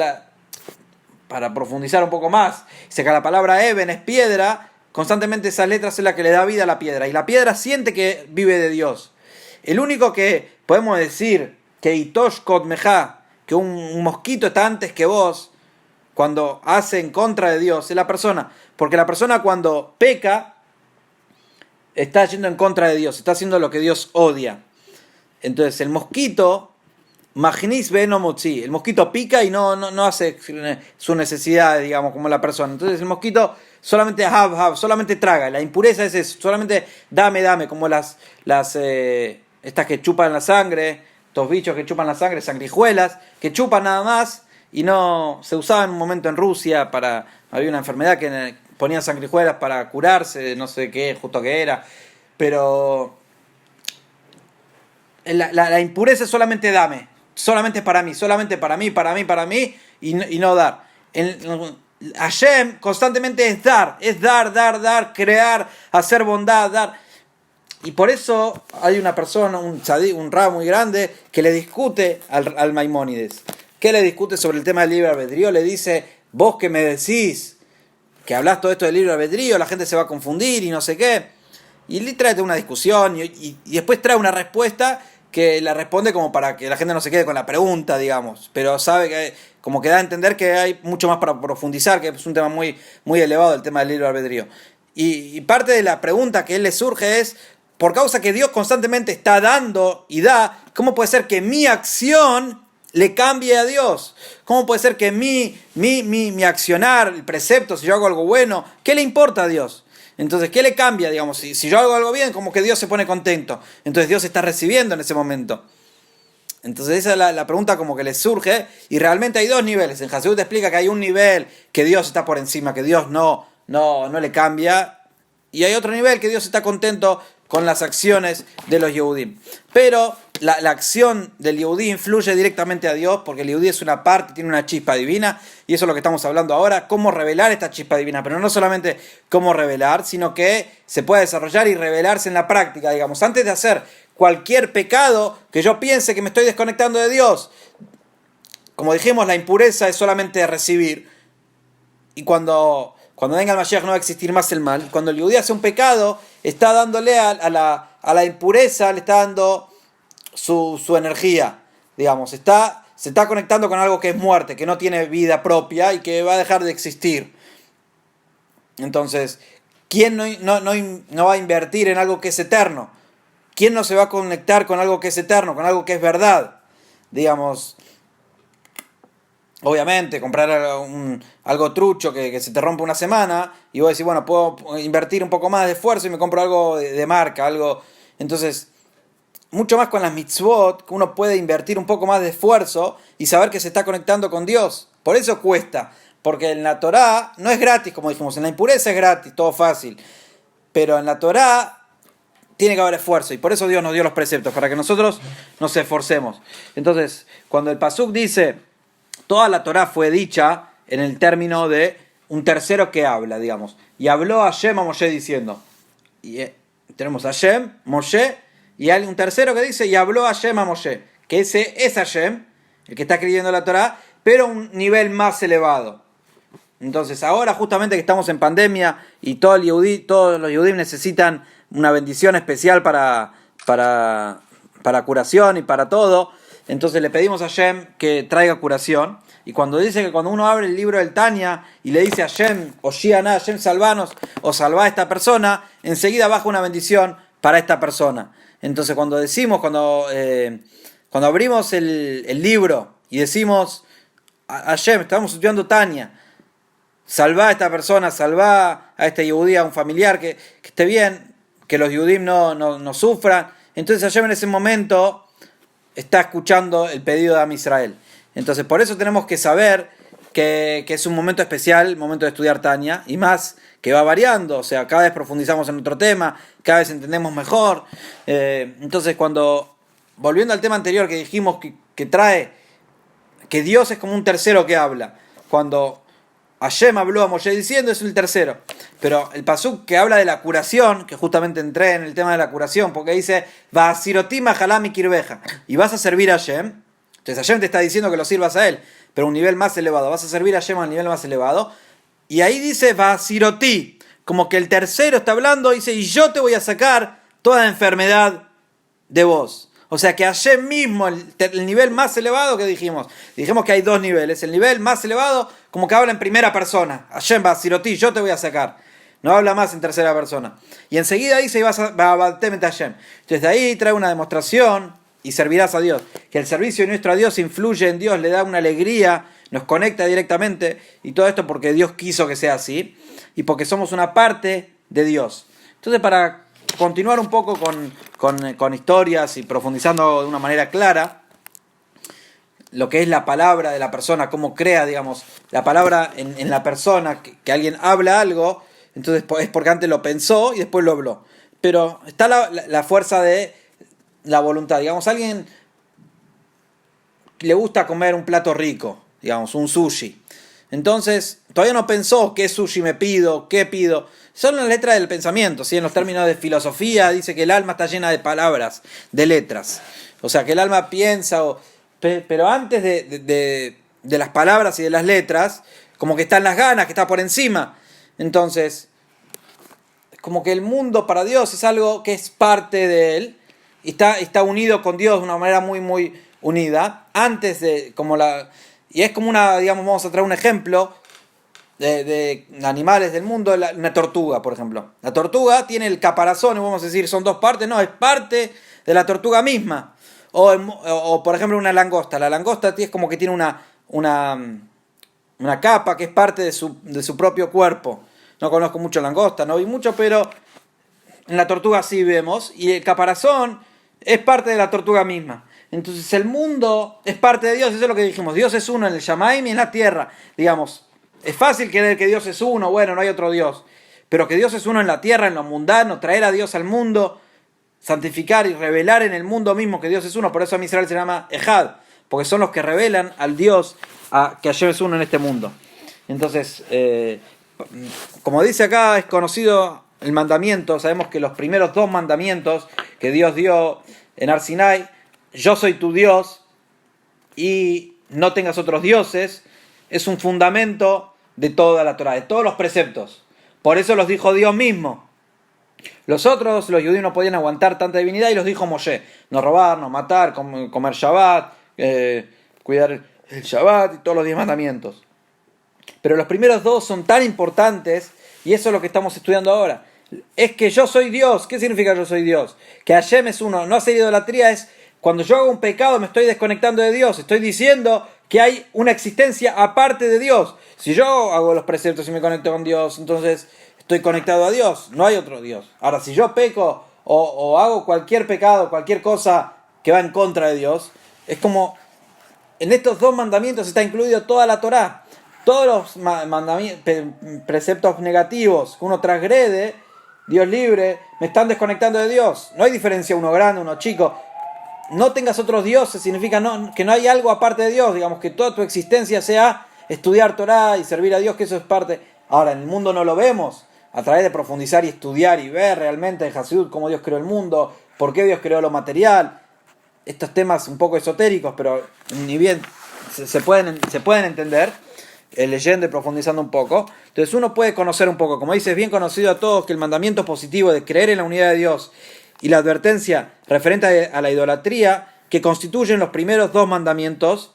para profundizar un poco más, dice que la palabra Eben es piedra, constantemente esas letras es la que le da vida a la piedra, y la piedra siente que vive de Dios. El único que podemos decir que Itosh Kodmeja, que un mosquito está antes que vos, cuando hace en contra de Dios, es la persona, porque la persona cuando peca, está yendo en contra de Dios, está haciendo lo que Dios odia. Entonces el mosquito, Magnis Benomotzi, el mosquito pica y no hace su necesidad, digamos, como la persona. Entonces el mosquito solamente solamente traga. La impureza es eso, solamente dame, como estas que chupan la sangre, estos bichos que chupan la sangre, sangrijuelas, que chupan nada más, y no se usaba en un momento en Rusia había una enfermedad que ponían sangrijuelas para curarse, no sé qué, justo que era, pero la impureza es solamente dame. Solamente para mí, y no dar. Hashem constantemente es dar, crear, hacer bondad, dar. Y por eso hay una persona, un rab muy grande, que le discute al Maimónides. ¿Qué le discute sobre el tema del libre albedrío? Le dice, vos que me decís que hablas todo esto del libre albedrío, la gente se va a confundir y no sé qué. Y le trae una discusión y después trae una respuesta que la responde como para que la gente no se quede con la pregunta, digamos, pero sabe que como que da a entender que hay mucho más para profundizar, que es un tema muy, muy elevado, el tema del libre albedrío. Y parte de la pregunta que a él le surge es, por causa que Dios constantemente está dando y da, ¿cómo puede ser que mi acción le cambie a Dios? ¿Cómo puede ser que mi accionar, el precepto, si yo hago algo bueno, ¿qué le importa a Dios? Entonces, ¿qué le cambia? Digamos, si yo hago algo bien, como que Dios se pone contento. Entonces Dios está recibiendo en ese momento. Entonces esa es la pregunta como que le surge. Y realmente hay 2 niveles. En Hasidut explica que hay un nivel que Dios está por encima, que Dios no le cambia. Y hay otro nivel que Dios está contento con las acciones de los Yehudim. Pero la acción del Yehudí influye directamente a Dios, porque el Yehudí es una parte, tiene una chispa divina, y eso es lo que estamos hablando ahora, cómo revelar esta chispa divina, pero no solamente cómo revelar, sino que se puede desarrollar y revelarse en la práctica, digamos, antes de hacer cualquier pecado que yo piense que me estoy desconectando de Dios. Como dijimos, la impureza es solamente recibir, y cuando venga el Mashiach no va a existir más el mal. Cuando el Yehudí hace un pecado, está dándole a la impureza, le está dando su energía, digamos, se está conectando con algo que es muerte, que no tiene vida propia y que va a dejar de existir. Entonces, ¿quién no va a invertir en algo que es eterno? ¿Quién no se va a conectar con algo que es eterno, con algo que es verdad? Digamos, obviamente, comprar algo trucho que se te rompe una semana y vos decís, bueno, puedo invertir un poco más de esfuerzo y me compro algo de marca, algo... Entonces, mucho más con las mitzvot, que uno puede invertir un poco más de esfuerzo y saber que se está conectando con Dios. Por eso cuesta, porque en la Torá no es gratis, como dijimos, en la impureza es gratis, todo fácil. Pero en la Torá tiene que haber esfuerzo y por eso Dios nos dio los preceptos, para que nosotros nos esforcemos. Entonces, cuando el Pasuk dice, toda la Torá fue dicha en el término de un tercero que habla, digamos. Y habló Hashem a Moshe diciendo, y tenemos a Hashem, Moshe, y hay un tercero que dice, y habló Hashem a Moshe, que ese es Hashem, el que está escribiendo la Torá, pero a un nivel más elevado. Entonces, ahora justamente que estamos en pandemia y todos los Yehudim necesitan una bendición especial para curación y para todo, entonces le pedimos a Hashem que traiga curación. Y cuando dice que cuando uno abre el libro del Tanya y le dice a Hashem, o Shianá, Hashem salvanos, o salva a esta persona, enseguida baja una bendición para esta persona. Entonces cuando abrimos el libro y decimos, Hashem, estamos estudiando Tanya, salva a esta persona, salva a este Yehudí, a un familiar que esté bien, que los Yehudim no sufran. Entonces Hashem en ese momento está escuchando el pedido de Am Israel. Entonces por eso tenemos que saber que es un momento especial, el momento de estudiar Tanya, y más que va variando, o sea, cada vez profundizamos en otro tema, cada vez entendemos mejor. Entonces volviendo al tema anterior que dijimos que trae, que Dios es como un tercero que habla, cuando Hashem habló a Moshe diciendo, es el tercero. Pero el pasuk que habla de la curación, que justamente entré en el tema de la curación, porque dice, Va'asiroti mahalami kirbeja, y vas a servir a Hashem. Entonces Hashem te está diciendo que lo sirvas a él, pero a un nivel más elevado. Vas a servir a Hashem a un nivel más elevado. Y ahí dice, Va'asiroti, como que el tercero está hablando, dice, y yo te voy a sacar toda enfermedad de vos. O sea que Hashem mismo, el nivel más elevado que dijimos que hay dos niveles. El nivel más elevado, como que habla en primera persona. Hashem va a Siroti, yo te voy a sacar. No habla más en tercera persona. Y enseguida dice, va a Hashem. Entonces de ahí trae una demostración y servirás a Dios. Que el servicio de nuestro Dios influye en Dios, le da una alegría, nos conecta directamente. Y todo esto porque Dios quiso que sea así. Y porque somos una parte de Dios. Entonces para continuar un poco con historias y profundizando de una manera clara lo que es la palabra de la persona, cómo crea, digamos, la palabra en la persona, que alguien habla algo, entonces es porque antes lo pensó y después lo habló. Pero está la fuerza de la voluntad. Digamos, a alguien le gusta comer un plato rico, digamos, un sushi. Entonces, todavía no pensó qué sushi me pido, qué pido. Son las letras del pensamiento, ¿sí? En los términos de filosofía dice que el alma está llena de palabras, de letras. O sea, que el alma piensa, pero antes de las palabras y de las letras, como que están las ganas, que está por encima. Entonces, como que el mundo para Dios es algo que es parte de él, y está unido con Dios de una manera muy, muy unida. Y es como digamos, vamos a traer un ejemplo de animales del mundo, una tortuga, por ejemplo. La tortuga tiene el caparazón, y vamos a decir, son dos partes, no, es parte de la tortuga misma. O por ejemplo, una langosta. La langosta es como que tiene una capa que es parte de su propio cuerpo. No conozco mucho langosta, no vi mucho, pero en la tortuga sí vemos. Y el caparazón es parte de la tortuga misma. Entonces el mundo es parte de Dios, eso es lo que dijimos. Dios es uno en el Shamaim y en la tierra. Digamos, es fácil creer que Dios es uno, bueno, no hay otro Dios. Pero que Dios es uno en la tierra, en lo mundano, traer a Dios al mundo, santificar y revelar en el mundo mismo que Dios es uno. Por eso a Israel se llama Ejad, porque son los que revelan al Dios que Hashem es uno en este mundo. Entonces, como dice acá, es conocido el mandamiento. Sabemos que los primeros dos mandamientos que Dios dio en Har Sinai, yo soy tu Dios y no tengas otros dioses, es un fundamento de toda la Torá, de todos los preceptos. Por eso los dijo Dios mismo. Los judíos no podían aguantar tanta divinidad y los dijo Moshe. No robar, no matar, comer Shabbat, cuidar el Shabbat y todos los 10 mandamientos. Pero los primeros dos son tan importantes, y eso es lo que estamos estudiando ahora. Es que yo soy Dios. ¿Qué significa yo soy Dios? Que Hashem es uno. No hacer idolatría es cuando yo hago un pecado me estoy desconectando de Dios. Estoy diciendo que hay una existencia aparte de Dios. Si yo hago los preceptos y me conecto con Dios, entonces estoy conectado a Dios, no hay otro Dios. Ahora, si yo peco o hago cualquier pecado, cualquier cosa que va en contra de Dios, es como en estos dos mandamientos está incluido toda la Torá. Todos los preceptos negativos que uno transgrede, Dios libre, me están desconectando de Dios. No hay diferencia uno grande, uno chico. No tengas otros dioses significa que no hay algo aparte de Dios. Digamos que toda tu existencia sea estudiar Torá y servir a Dios, que eso es parte. Ahora, en el mundo no lo vemos. A través de profundizar y estudiar y ver realmente en Hasidut cómo Dios creó el mundo, por qué Dios creó lo material. Estos temas un poco esotéricos, pero ni bien se pueden entender. Leyendo y profundizando un poco, entonces uno puede conocer un poco, como dice, es bien conocido a todos que el mandamiento positivo de creer en la unidad de Dios y la advertencia referente a la idolatría, que constituyen los primeros dos mandamientos,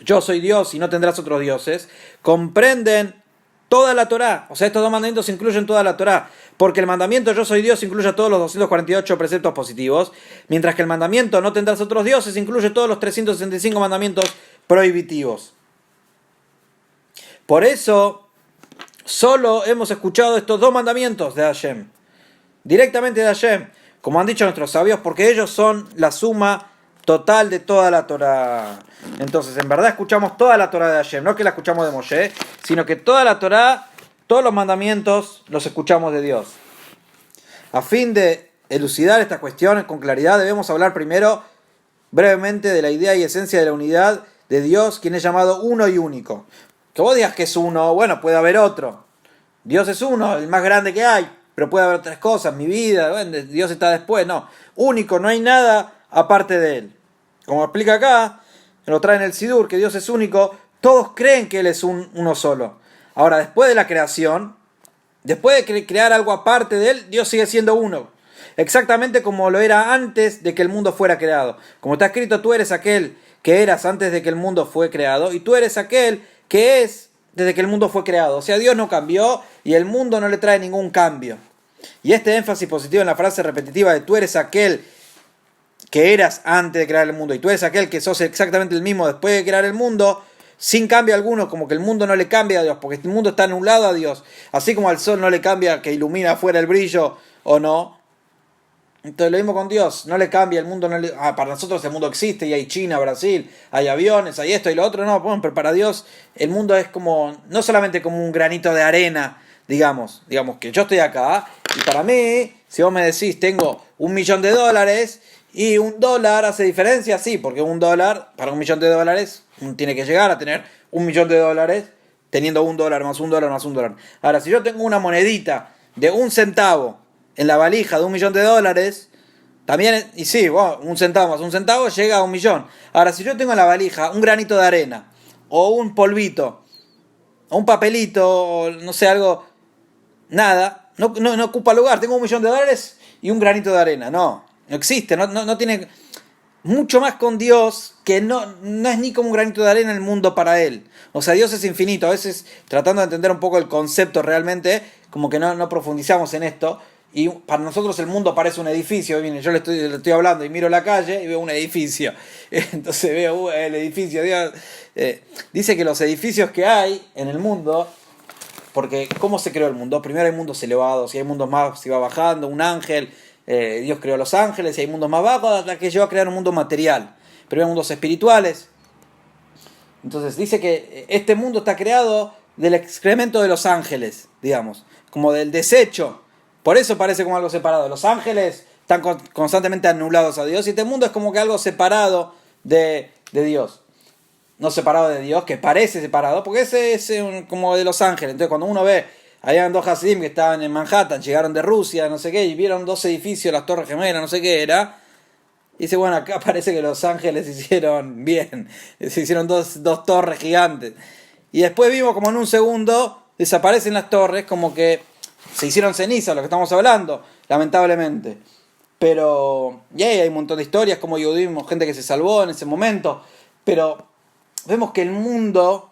yo soy Dios y no tendrás otros dioses, comprenden toda la Torá. O sea, estos dos mandamientos incluyen toda la Torá, porque el mandamiento yo soy Dios incluye todos los 248 preceptos positivos, mientras que el mandamiento no tendrás otros dioses incluye todos los 365 mandamientos prohibitivos. Por eso, solo hemos escuchado estos dos mandamientos de Hashem, directamente de Hashem, como han dicho nuestros sabios, porque ellos son la suma total de toda la Torá. Entonces, en verdad escuchamos toda la Torá de Hashem, no que la escuchamos de Moshe, sino que toda la Torá, todos los mandamientos los escuchamos de Dios. A fin de elucidar esta cuestión con claridad, debemos hablar primero brevemente de la idea y esencia de la unidad de Dios, quien es llamado uno y único. Que vos digas que es uno, bueno, puede haber otro. Dios es uno, el más grande que hay, pero puede haber otras cosas, mi vida, bueno, Dios está después, no. Único, no hay nada aparte de Él. Como explica acá, lo trae en el Sidur, que Dios es único, todos creen que Él es uno solo. Ahora, después de la creación, después de crear algo aparte de Él, Dios sigue siendo uno. Exactamente como lo era antes de que el mundo fuera creado. Como está escrito, tú eres aquel que eras antes de que el mundo fue creado, y tú eres aquel que es desde que el mundo fue creado. O sea, Dios no cambió y el mundo no le trae ningún cambio. Y este énfasis positivo en la frase repetitiva de tú eres aquel que eras antes de crear el mundo y tú eres aquel que sos exactamente el mismo después de crear el mundo, sin cambio alguno, como que el mundo no le cambia a Dios, porque el mundo está anulado a Dios. Así como al sol no le cambia que ilumina afuera el brillo o no. Entonces lo mismo con Dios, no le cambia, el mundo no le... para nosotros el mundo existe y hay China, Brasil, hay aviones, hay esto y lo otro, no, bueno, pero para Dios el mundo es como, no solamente como un granito de arena, digamos que yo estoy acá y para mí, si vos me decís tengo $1.000.000 y $1 hace diferencia, sí, porque $1, para $1.000.000, uno tiene que llegar a tener $1.000.000 teniendo $1 más $1 más $1. Ahora, si yo tengo una monedita de 1 centavo en la valija de $1.000.000, también, y sí, bueno, 1 centavo más 1 centavo llega a 1.000.000. Ahora, si yo tengo en la valija un granito de arena, o un polvito, o un papelito, o no sé, algo, nada, no ocupa lugar, tengo $1.000.000 y un granito de arena, no existe, no tiene, mucho más con Dios, que no es ni como un granito de arena en el mundo para Él. O sea, Dios es infinito, a veces tratando de entender un poco el concepto realmente, como que no profundizamos en esto. Y para nosotros el mundo parece un edificio. Yo le estoy hablando y miro la calle y veo un edificio. Entonces veo el edificio. Dios, dice que los edificios que hay en el mundo, porque ¿cómo se creó el mundo? Primero hay mundos elevados y hay mundos más, se va bajando, un ángel, Dios creó los ángeles y hay mundos más bajos hasta que llegó a crear un mundo material. Pero hay mundos espirituales. Entonces dice que este mundo está creado del excremento de los ángeles, digamos, como del desecho. Por eso parece como algo separado. Los ángeles están constantemente anulados a Dios y este mundo es como que algo separado de Dios. No separado de Dios, que parece separado, porque ese es como de los ángeles. Entonces cuando uno ve, habían 2 Hasidim que estaban en Manhattan, llegaron de Rusia, no sé qué, y vieron 2 edificios, las Torres Gemelas, no sé qué era. Y dice, bueno, acá parece que los ángeles hicieron bien. Se hicieron dos torres gigantes. Y después vimos como en un segundo desaparecen las torres, como que se hicieron ceniza, lo que estamos hablando, lamentablemente. Pero, y ahí hay un montón de historias, como yo vimos gente que se salvó en ese momento. Pero vemos que el mundo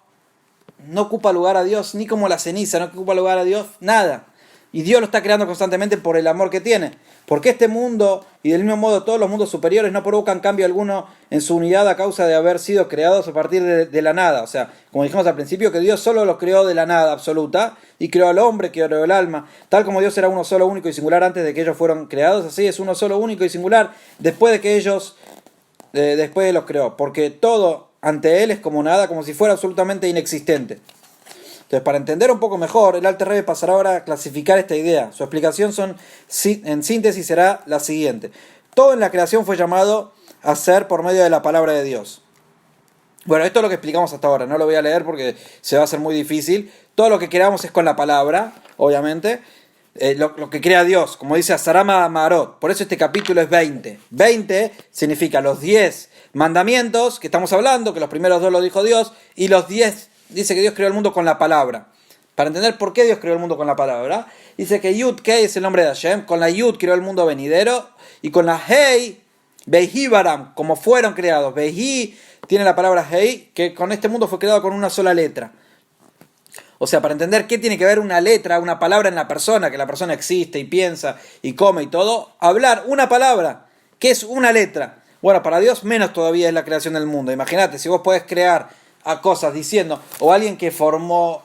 no ocupa lugar a Dios, ni como la ceniza, no ocupa lugar a Dios, nada. Y Dios lo está creando constantemente por el amor que tiene. Porque este mundo, y del mismo modo todos los mundos superiores, no provocan cambio alguno en su unidad a causa de haber sido creados a partir de la nada. O sea, como dijimos al principio, que Dios solo los creó de la nada absoluta, y creó al hombre, creó el alma. Tal como Dios era uno solo, único y singular antes de que ellos fueron creados, así es uno solo, único y singular después de que ellos, después de los creó. Porque todo ante Él es como nada, como si fuera absolutamente inexistente. Entonces, para entender un poco mejor, el Alter Rebbe pasará ahora a clasificar esta idea. Su explicación en síntesis será la siguiente. Todo en la creación fue llamado a ser por medio de la palabra de Dios. Bueno, esto es lo que explicamos hasta ahora. No lo voy a leer porque se va a hacer muy difícil. Todo lo que creamos es con la palabra, obviamente. Lo que crea Dios, como dice Asarama Marot. Por eso este capítulo es 20. 20 significa los 10 mandamientos que estamos hablando, que los primeros 2 lo dijo Dios, y los 10 dice que Dios creó el mundo con la palabra. Para entender por qué Dios creó el mundo con la palabra, dice que Yud Kei es el nombre de Hashem, con la Yud creó el mundo venidero, y con la Hei, Behi Baram, como fueron creados. Behi tiene la palabra Hei, que con este mundo fue creado con una sola letra. O sea, para entender qué tiene que ver una letra, una palabra en la persona, que la persona existe y piensa y come y todo, hablar una palabra, que es una letra. Bueno, para Dios menos todavía es la creación del mundo. Imagínate, si vos podés crear a cosas diciendo, o alguien que formó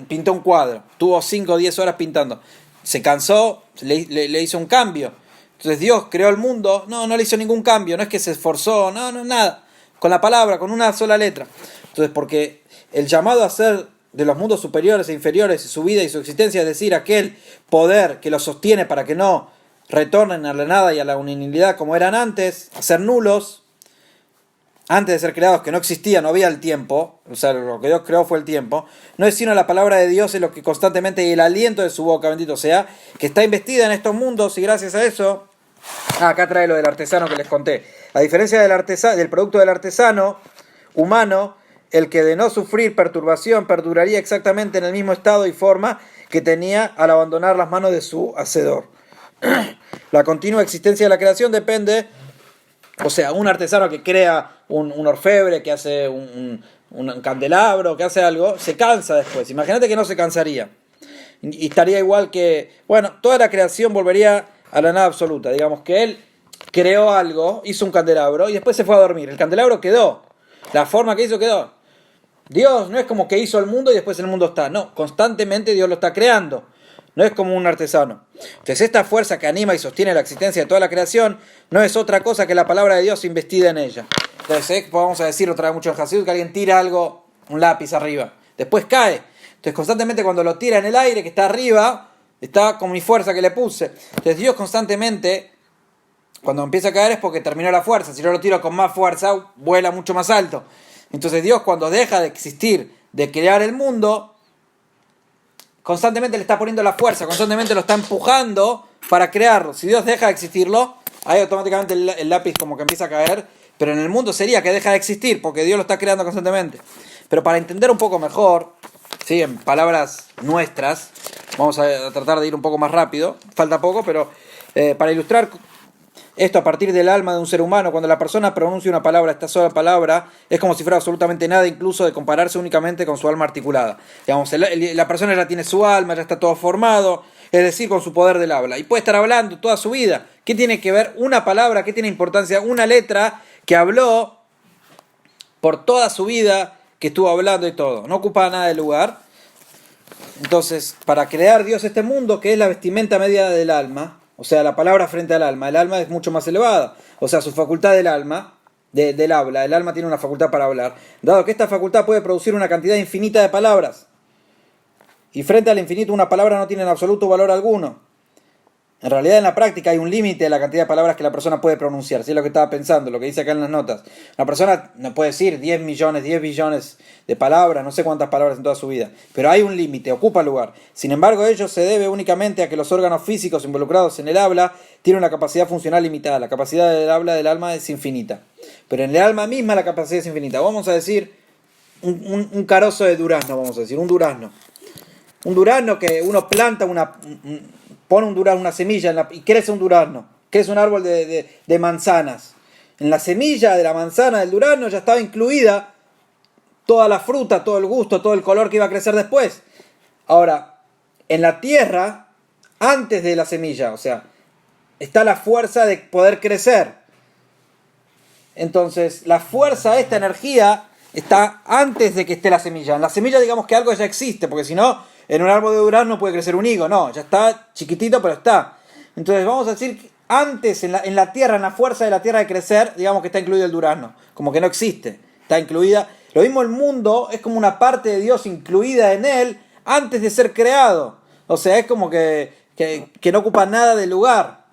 pintó un cuadro, tuvo 5 o 10 horas pintando, se cansó, le hizo un cambio. Entonces Dios creó el mundo, no le hizo ningún cambio, no es que se esforzó, no, nada, con la palabra, con una sola letra. Entonces, porque el llamado a ser de los mundos superiores e inferiores, su vida y su existencia, es decir, aquel poder que los sostiene para que no retornen a la nada y a la unanimidad como eran antes, a ser nulos, antes de ser creados, que no existía, no había el tiempo, o sea, lo que Dios creó fue el tiempo, no es sino la palabra de Dios en lo que constantemente, y el aliento de su boca, bendito sea, que está investida en estos mundos, y gracias a eso, acá trae lo del artesano que les conté. A diferencia del producto del artesano humano, el que de no sufrir perturbación perduraría exactamente en el mismo estado y forma que tenía al abandonar las manos de su hacedor. La continua existencia de la creación depende. O sea, un artesano que crea un orfebre, que hace un candelabro, que hace algo, se cansa después. Imagínate que no se cansaría. Y estaría igual que... Bueno, toda la creación volvería a la nada absoluta. Digamos que él creó algo, hizo un candelabro y después se fue a dormir. El candelabro quedó. La forma que hizo quedó. Dios no es como que hizo el mundo y después el mundo está. No, constantemente Dios lo está creando. No es como un artesano. Entonces esta fuerza que anima y sostiene la existencia de toda la creación no es otra cosa que la palabra de Dios investida en ella. Entonces vamos a decir otra vez mucho en Hasidut que alguien tira algo, un lápiz arriba, después cae. Entonces constantemente cuando lo tira en el aire, que está arriba, está con mi fuerza que le puse. Entonces Dios constantemente, cuando empieza a caer es porque terminó la fuerza. Si yo lo tiro con más fuerza, vuela mucho más alto. Entonces Dios, cuando deja de existir, de crear el mundo, constantemente le está poniendo la fuerza, constantemente lo está empujando para crearlo. Si Dios deja de existirlo, ahí automáticamente el lápiz como que empieza a caer, pero en el mundo sería que deja de existir, porque Dios lo está creando constantemente. Pero para entender un poco mejor, ¿sí?, en palabras nuestras, vamos a tratar de ir un poco más rápido, falta poco, pero para ilustrar esto a partir del alma de un ser humano, cuando la persona pronuncia una palabra, esta sola palabra, es como si fuera absolutamente nada, incluso de compararse únicamente con su alma articulada. Digamos, la persona ya tiene su alma, ya está todo formado, es decir, con su poder del habla. Y puede estar hablando toda su vida. ¿Qué tiene que ver una palabra? ¿Qué tiene importancia? Una letra que habló por toda su vida, que estuvo hablando y todo. No ocupa nada de lugar. Entonces, para crear Dios este mundo, que es la vestimenta media del alma, o sea, la palabra frente al alma. El alma es mucho más elevada. O sea, su facultad del alma, del habla. El alma tiene una facultad para hablar. Dado que esta facultad puede producir una cantidad infinita de palabras. Y frente al infinito una palabra no tiene en absoluto valor alguno. En realidad en la práctica hay un límite de la cantidad de palabras que la persona puede pronunciar. ¿Sí? Es lo que estaba pensando, lo que dice acá en las notas. Una persona no puede decir 10 millones, 10 billones de palabras, no sé cuántas palabras en toda su vida. Pero hay un límite, ocupa lugar. Sin embargo, ello se debe únicamente a que los órganos físicos involucrados en el habla tienen una capacidad funcional limitada. La capacidad del habla del alma es infinita. Pero en el alma misma la capacidad es infinita. Vamos a decir un carozo de durazno, vamos a decir, un durazno. Un durazno que uno planta pone un durazno, una semilla y crece un durazno, crece un árbol de manzanas. En la semilla de la manzana del durazno ya estaba incluida toda la fruta, todo el gusto, todo el color que iba a crecer después. Ahora, en la tierra, antes de la semilla, o sea, está la fuerza de poder crecer. Entonces, la fuerza, esta energía, está antes de que esté la semilla. En la semilla, digamos que algo ya existe, porque si no, en un árbol de durazno no puede crecer un higo. No, ya está chiquitito, pero está. Entonces, vamos a decir que antes, en la tierra, en la fuerza de la tierra de crecer, digamos que está incluido el durazno. Como que no existe. Está incluida. Lo mismo el mundo, es como una parte de Dios incluida en él antes de ser creado. O sea, es como que no ocupa nada de lugar.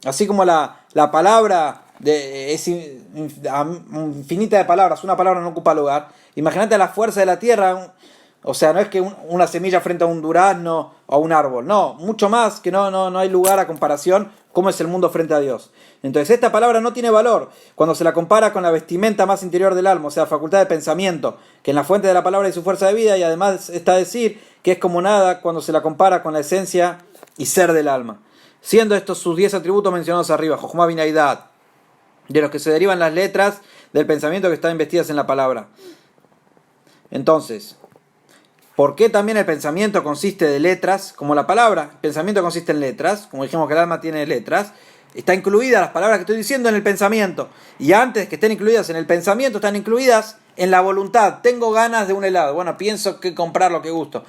Así como la palabra es infinita de palabras, una palabra no ocupa lugar. Imagínate la fuerza de la tierra, o sea, no es que una semilla frente a un durazno o a un árbol, no, mucho más que no hay lugar a comparación cómo es el mundo frente a Dios. Entonces esta palabra no tiene valor cuando se la compara con la vestimenta más interior del alma, o sea, facultad de pensamiento, que en la fuente de la palabra y su fuerza de vida, y además está a decir que es como nada cuando se la compara con la esencia y ser del alma. Siendo estos sus 10 atributos mencionados arriba, Jochma Binaidad, de los que se derivan las letras del pensamiento que están investidas en la palabra. Entonces, ¿por qué también el pensamiento consiste de letras como la palabra? El pensamiento consiste en letras, como dijimos que el alma tiene letras. Está incluida las palabras que estoy diciendo en el pensamiento. Y antes de que estén incluidas en el pensamiento, están incluidas en la voluntad. Tengo ganas de un helado. Bueno, pienso que comprar lo que gusto.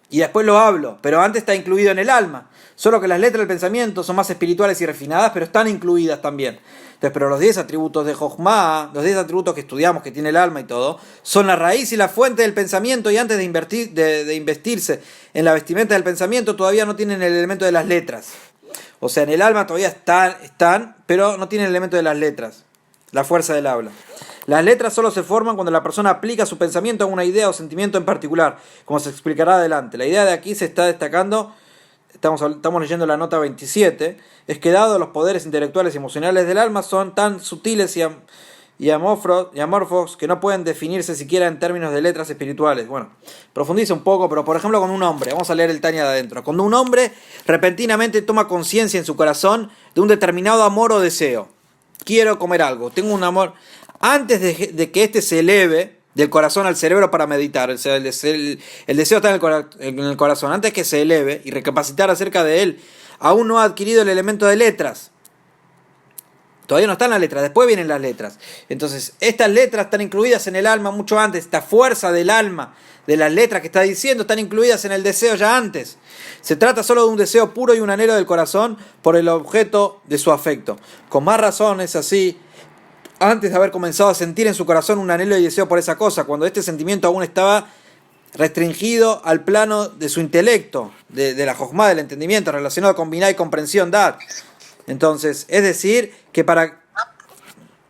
Y después lo hablo, pero antes está incluido en el alma. Solo que las letras del pensamiento son más espirituales y refinadas, pero están incluidas también. Entonces, pero los 10 atributos de Jochma, los 10 atributos que estudiamos, que tiene el alma y todo, son la raíz y la fuente del pensamiento, y antes de investirse en la vestimenta del pensamiento, todavía no tienen el elemento de las letras. O sea, en el alma todavía están, pero no tienen el elemento de las letras, la fuerza del habla. Las letras solo se forman cuando la persona aplica su pensamiento a una idea o sentimiento en particular, como se explicará adelante. La idea de aquí se está destacando, estamos leyendo la nota 27, es que dado los poderes intelectuales y emocionales del alma son tan sutiles y amorfos que no pueden definirse siquiera en términos de letras espirituales. Bueno, profundiza un poco, pero por ejemplo con un hombre, vamos a leer el Tanya de adentro. Cuando un hombre repentinamente toma conciencia en su corazón de un determinado amor o deseo, quiero comer algo, tengo un amor, antes de que éste se eleve del corazón al cerebro para meditar, o sea, el deseo está en el corazón, antes que se eleve y recapacitar acerca de él, aún no ha adquirido el elemento de letras. Todavía no están las letras, después vienen las letras. Entonces, estas letras están incluidas en el alma mucho antes. Esta fuerza del alma, de las letras que está diciendo, están incluidas en el deseo ya antes. Se trata solo de un deseo puro y un anhelo del corazón por el objeto de su afecto. Con más razón es así, antes de haber comenzado a sentir en su corazón un anhelo y deseo por esa cosa, cuando este sentimiento aún estaba restringido al plano de su intelecto, de la jochma, del entendimiento, relacionado con binah y comprensión, dat. Entonces, es decir, que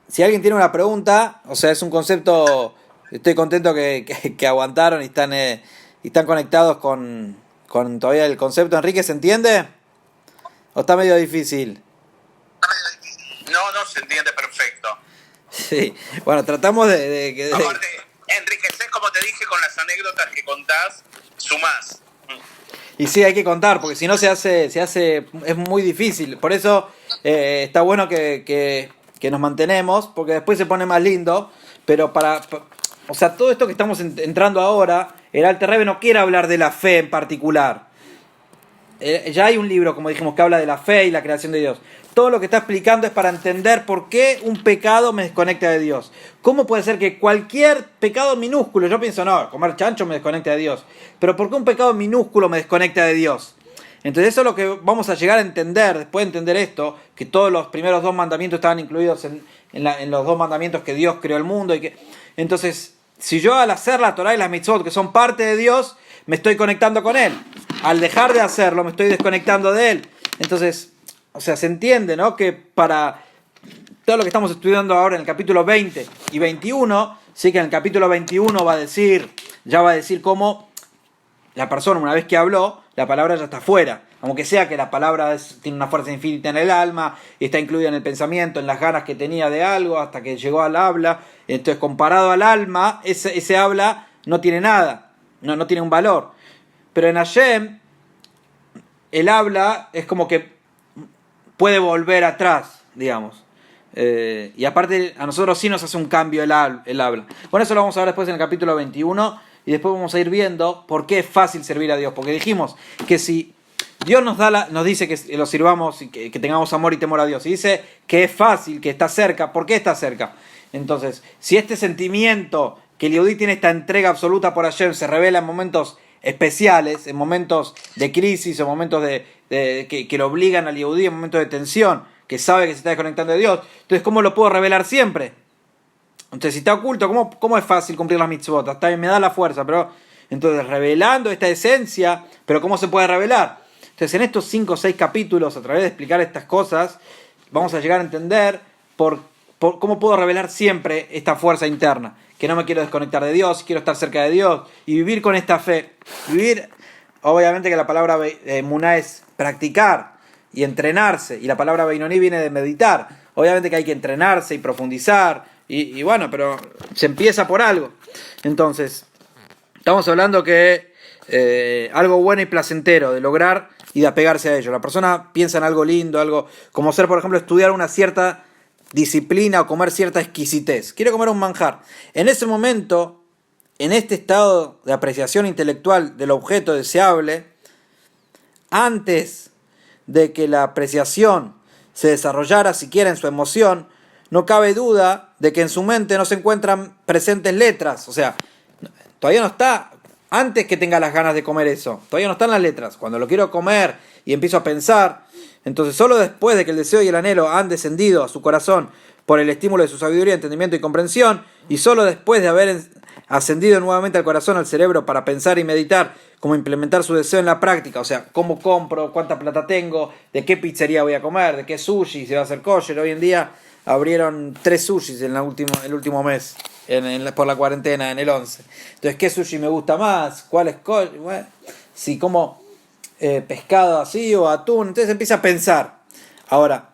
si alguien tiene una pregunta, o sea, es un concepto, estoy contento que aguantaron y están conectados con todavía el concepto. Enrique, ¿se entiende? ¿O está medio difícil? No, se entiende perfecto. Sí, bueno, tratamos de Aparte, enriquecer, como te dije, con las anécdotas que contás, sumás. Y sí, hay que contar, porque si no se hace, es muy difícil. Por eso está bueno que nos mantenemos, porque después se pone más lindo. Pero o sea, todo esto que estamos entrando ahora, el Alter Rebbe no quiere hablar de la fe en particular. Ya hay un libro, como dijimos, que habla de la fe y la creación de Dios. Todo lo que está explicando es para entender por qué un pecado me desconecta de Dios. ¿Cómo puede ser que cualquier pecado minúsculo, yo pienso, no, comer chancho me desconecta de Dios, pero por qué un pecado minúsculo me desconecta de Dios? Entonces eso es lo que vamos a llegar a entender, después de entender esto, que todos los primeros 2 mandamientos estaban incluidos en los 2 mandamientos que Dios creó el mundo. Entonces, si yo al hacer la Torah y las mitzvot, que son parte de Dios, me estoy conectando con Él. Al dejar de hacerlo, me estoy desconectando de Él. Entonces, o sea, se entiende, ¿no? Que para todo lo que estamos estudiando ahora en el capítulo 20 y 21, sí que en el capítulo 21 va a decir cómo la persona, una vez que habló, la palabra ya está fuera. Aunque sea que la palabra tiene una fuerza infinita en el alma, y está incluida en el pensamiento, en las ganas que tenía de algo, hasta que llegó al habla. Entonces, comparado al alma, ese habla no tiene nada, no tiene un valor. Pero en Hashem, el habla es como que puede volver atrás, digamos. Y aparte, a nosotros sí nos hace un cambio el habla. Bueno, eso lo vamos a ver después en el capítulo 21. y después vamos a ir viendo por qué es fácil servir a Dios. Porque dijimos que si Dios nos dice que lo sirvamos y que tengamos amor y temor a Dios, y dice que es fácil, que está cerca, ¿por qué está cerca? Entonces, si este sentimiento que el Yehudí tiene, esta entrega absoluta por Hashem, se revela en momentos especiales, en momentos de crisis, en momentos que lo obligan al Yehudí, en momentos de tensión, que sabe que se está desconectando de Dios, entonces ¿cómo lo puedo revelar siempre? Entonces, si está oculto, ¿cómo es fácil cumplir las mitzvot? Hasta me da la fuerza, pero entonces revelando esta esencia, pero ¿cómo se puede revelar? Entonces, en estos 5 o 6 capítulos, a través de explicar estas cosas, vamos a llegar a entender cómo puedo revelar siempre esta fuerza interna, que no me quiero desconectar de Dios, quiero estar cerca de Dios y vivir con esta fe. Vivir, obviamente que la palabra emuná es practicar y entrenarse, y la palabra beinoní viene de meditar. Obviamente que hay que entrenarse y profundizar, y bueno, pero se empieza por algo. Entonces, estamos hablando que algo bueno y placentero de lograr y de apegarse a ello. La persona piensa en algo lindo, algo como ser, por ejemplo, estudiar una cierta disciplina o comer cierta exquisitez. Quiero comer un manjar. En ese momento, en este estado de apreciación intelectual del objeto deseable, antes de que la apreciación se desarrollara siquiera en su emoción, no cabe duda de que en su mente no se encuentran presentes letras. O sea, todavía no está, antes que tenga las ganas de comer eso, todavía no están las letras. Cuando lo quiero comer y empiezo a pensar, entonces solo después de que el deseo y el anhelo han descendido a su corazón por el estímulo de su sabiduría, entendimiento y comprensión, y solo después de haber ascendido nuevamente al corazón, al cerebro, para pensar y meditar cómo implementar su deseo en la práctica, o sea, cómo compro, cuánta plata tengo, de qué pizzería voy a comer, de qué sushi, si va a hacer kosher. Hoy en día abrieron 3 sushis en el último mes, por la cuarentena, en el 11. Entonces, ¿qué sushi me gusta más? ¿Cuál es kosher? Bueno, si como pescado así o atún. Entonces empieza a pensar. Ahora,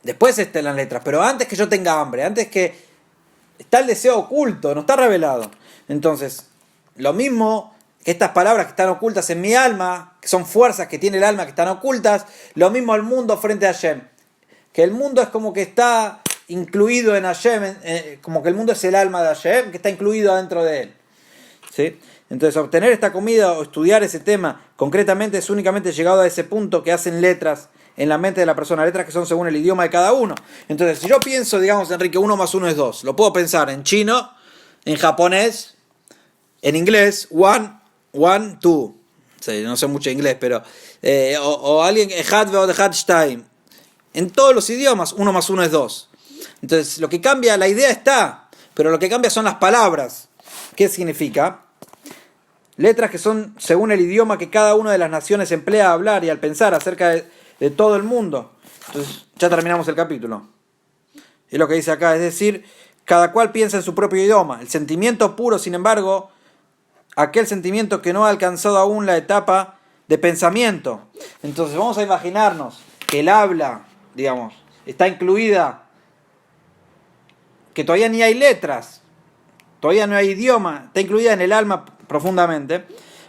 después están las letras, pero antes que yo tenga hambre, antes que está el deseo oculto, no está revelado. Entonces, lo mismo que estas palabras que están ocultas en mi alma, que son fuerzas que tiene el alma que están ocultas, lo mismo el mundo frente a Hashem. Que el mundo es como que está incluido en Hashem, como que el mundo es el alma de Hashem, que está incluido adentro de él. ¿Sí? Entonces, obtener esta comida o estudiar ese tema concretamente es únicamente llegado a ese punto que hacen letras en la mente de la persona, letras que son según el idioma de cada uno. Entonces, si yo pienso, digamos, Enrique, 1 más 1 es 2, lo puedo pensar en chino, en japonés, en inglés, one, 2. Sí, no sé mucho inglés, pero o alguien, Ejad ve'od ejad shtaim. En todos los idiomas, 1 más 1 es 2. Entonces, lo que cambia, la idea está, pero lo que cambia son las palabras. ¿Qué significa? Letras que son según el idioma que cada una de las naciones emplea a hablar y al pensar acerca de todo el mundo. Entonces, ya terminamos el capítulo. Es lo que dice acá, es decir, cada cual piensa en su propio idioma. El sentimiento puro, sin embargo, aquel sentimiento que no ha alcanzado aún la etapa de pensamiento. Entonces, vamos a imaginarnos que el habla, digamos, está incluida, que todavía ni hay letras, todavía no hay idioma, está incluida en el alma profundamente,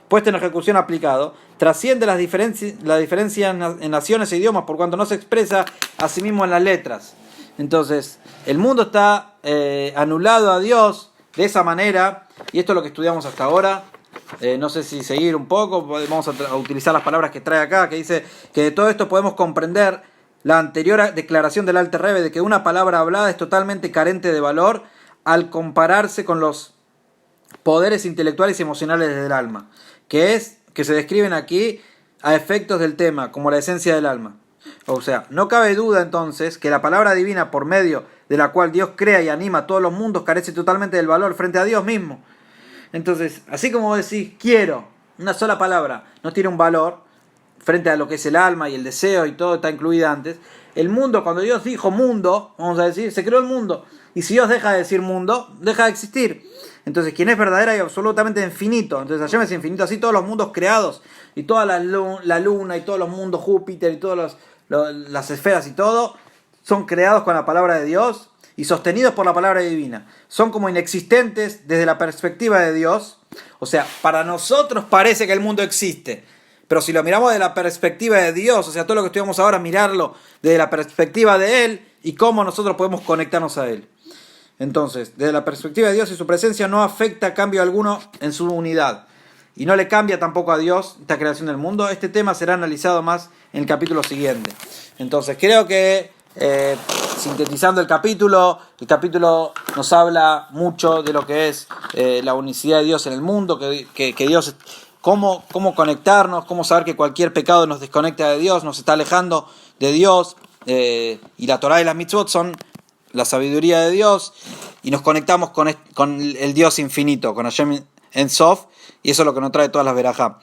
puesta en ejecución aplicado, trasciende las diferencias en naciones e idiomas por cuanto no se expresa a sí mismo en las letras. Entonces, el mundo está anulado a Dios de esa manera, y esto es lo que estudiamos hasta ahora. No sé si seguir un poco, vamos a utilizar las palabras que trae acá, que dice que de todo esto podemos comprender la anterior declaración del Alter Rebbe de que una palabra hablada es totalmente carente de valor al compararse con los poderes intelectuales y emocionales del alma, que se describen aquí a efectos del tema, como la esencia del alma. O sea, no cabe duda entonces que la palabra divina por medio de la cual Dios crea y anima a todos los mundos carece totalmente del valor frente a Dios mismo. Entonces, así como vos decís, quiero, una sola palabra no tiene un valor frente a lo que es el alma y el deseo y todo está incluido antes. El mundo, cuando Dios dijo mundo, vamos a decir, se creó el mundo. Y si Dios deja de decir mundo, deja de existir. Entonces, quien es verdadera y absolutamente infinito. Entonces, Hashem es infinito. Así todos los mundos creados, y toda la luna, y todos los mundos, Júpiter, y todas las esferas y todo, son creados con la palabra de Dios y sostenidos por la palabra divina. Son como inexistentes desde la perspectiva de Dios. O sea, para nosotros parece que el mundo existe. Pero si lo miramos desde la perspectiva de Dios, o sea, todo lo que estudiamos ahora, mirarlo desde la perspectiva de Él y cómo nosotros podemos conectarnos a Él. Entonces, desde la perspectiva de Dios y su presencia no afecta cambio alguno en su unidad. Y no le cambia tampoco a Dios esta creación del mundo. Este tema será analizado más en el capítulo siguiente. Entonces, creo que, sintetizando el capítulo nos habla mucho de lo que es la unicidad de Dios en el mundo, que Dios, cómo conectarnos, cómo saber que cualquier pecado nos desconecta de Dios, nos está alejando de Dios, y la Torá y las mitzvot son la sabiduría de Dios, y nos conectamos con el Dios infinito, con Hashem En Sof, y eso es lo que nos trae todas las verajá.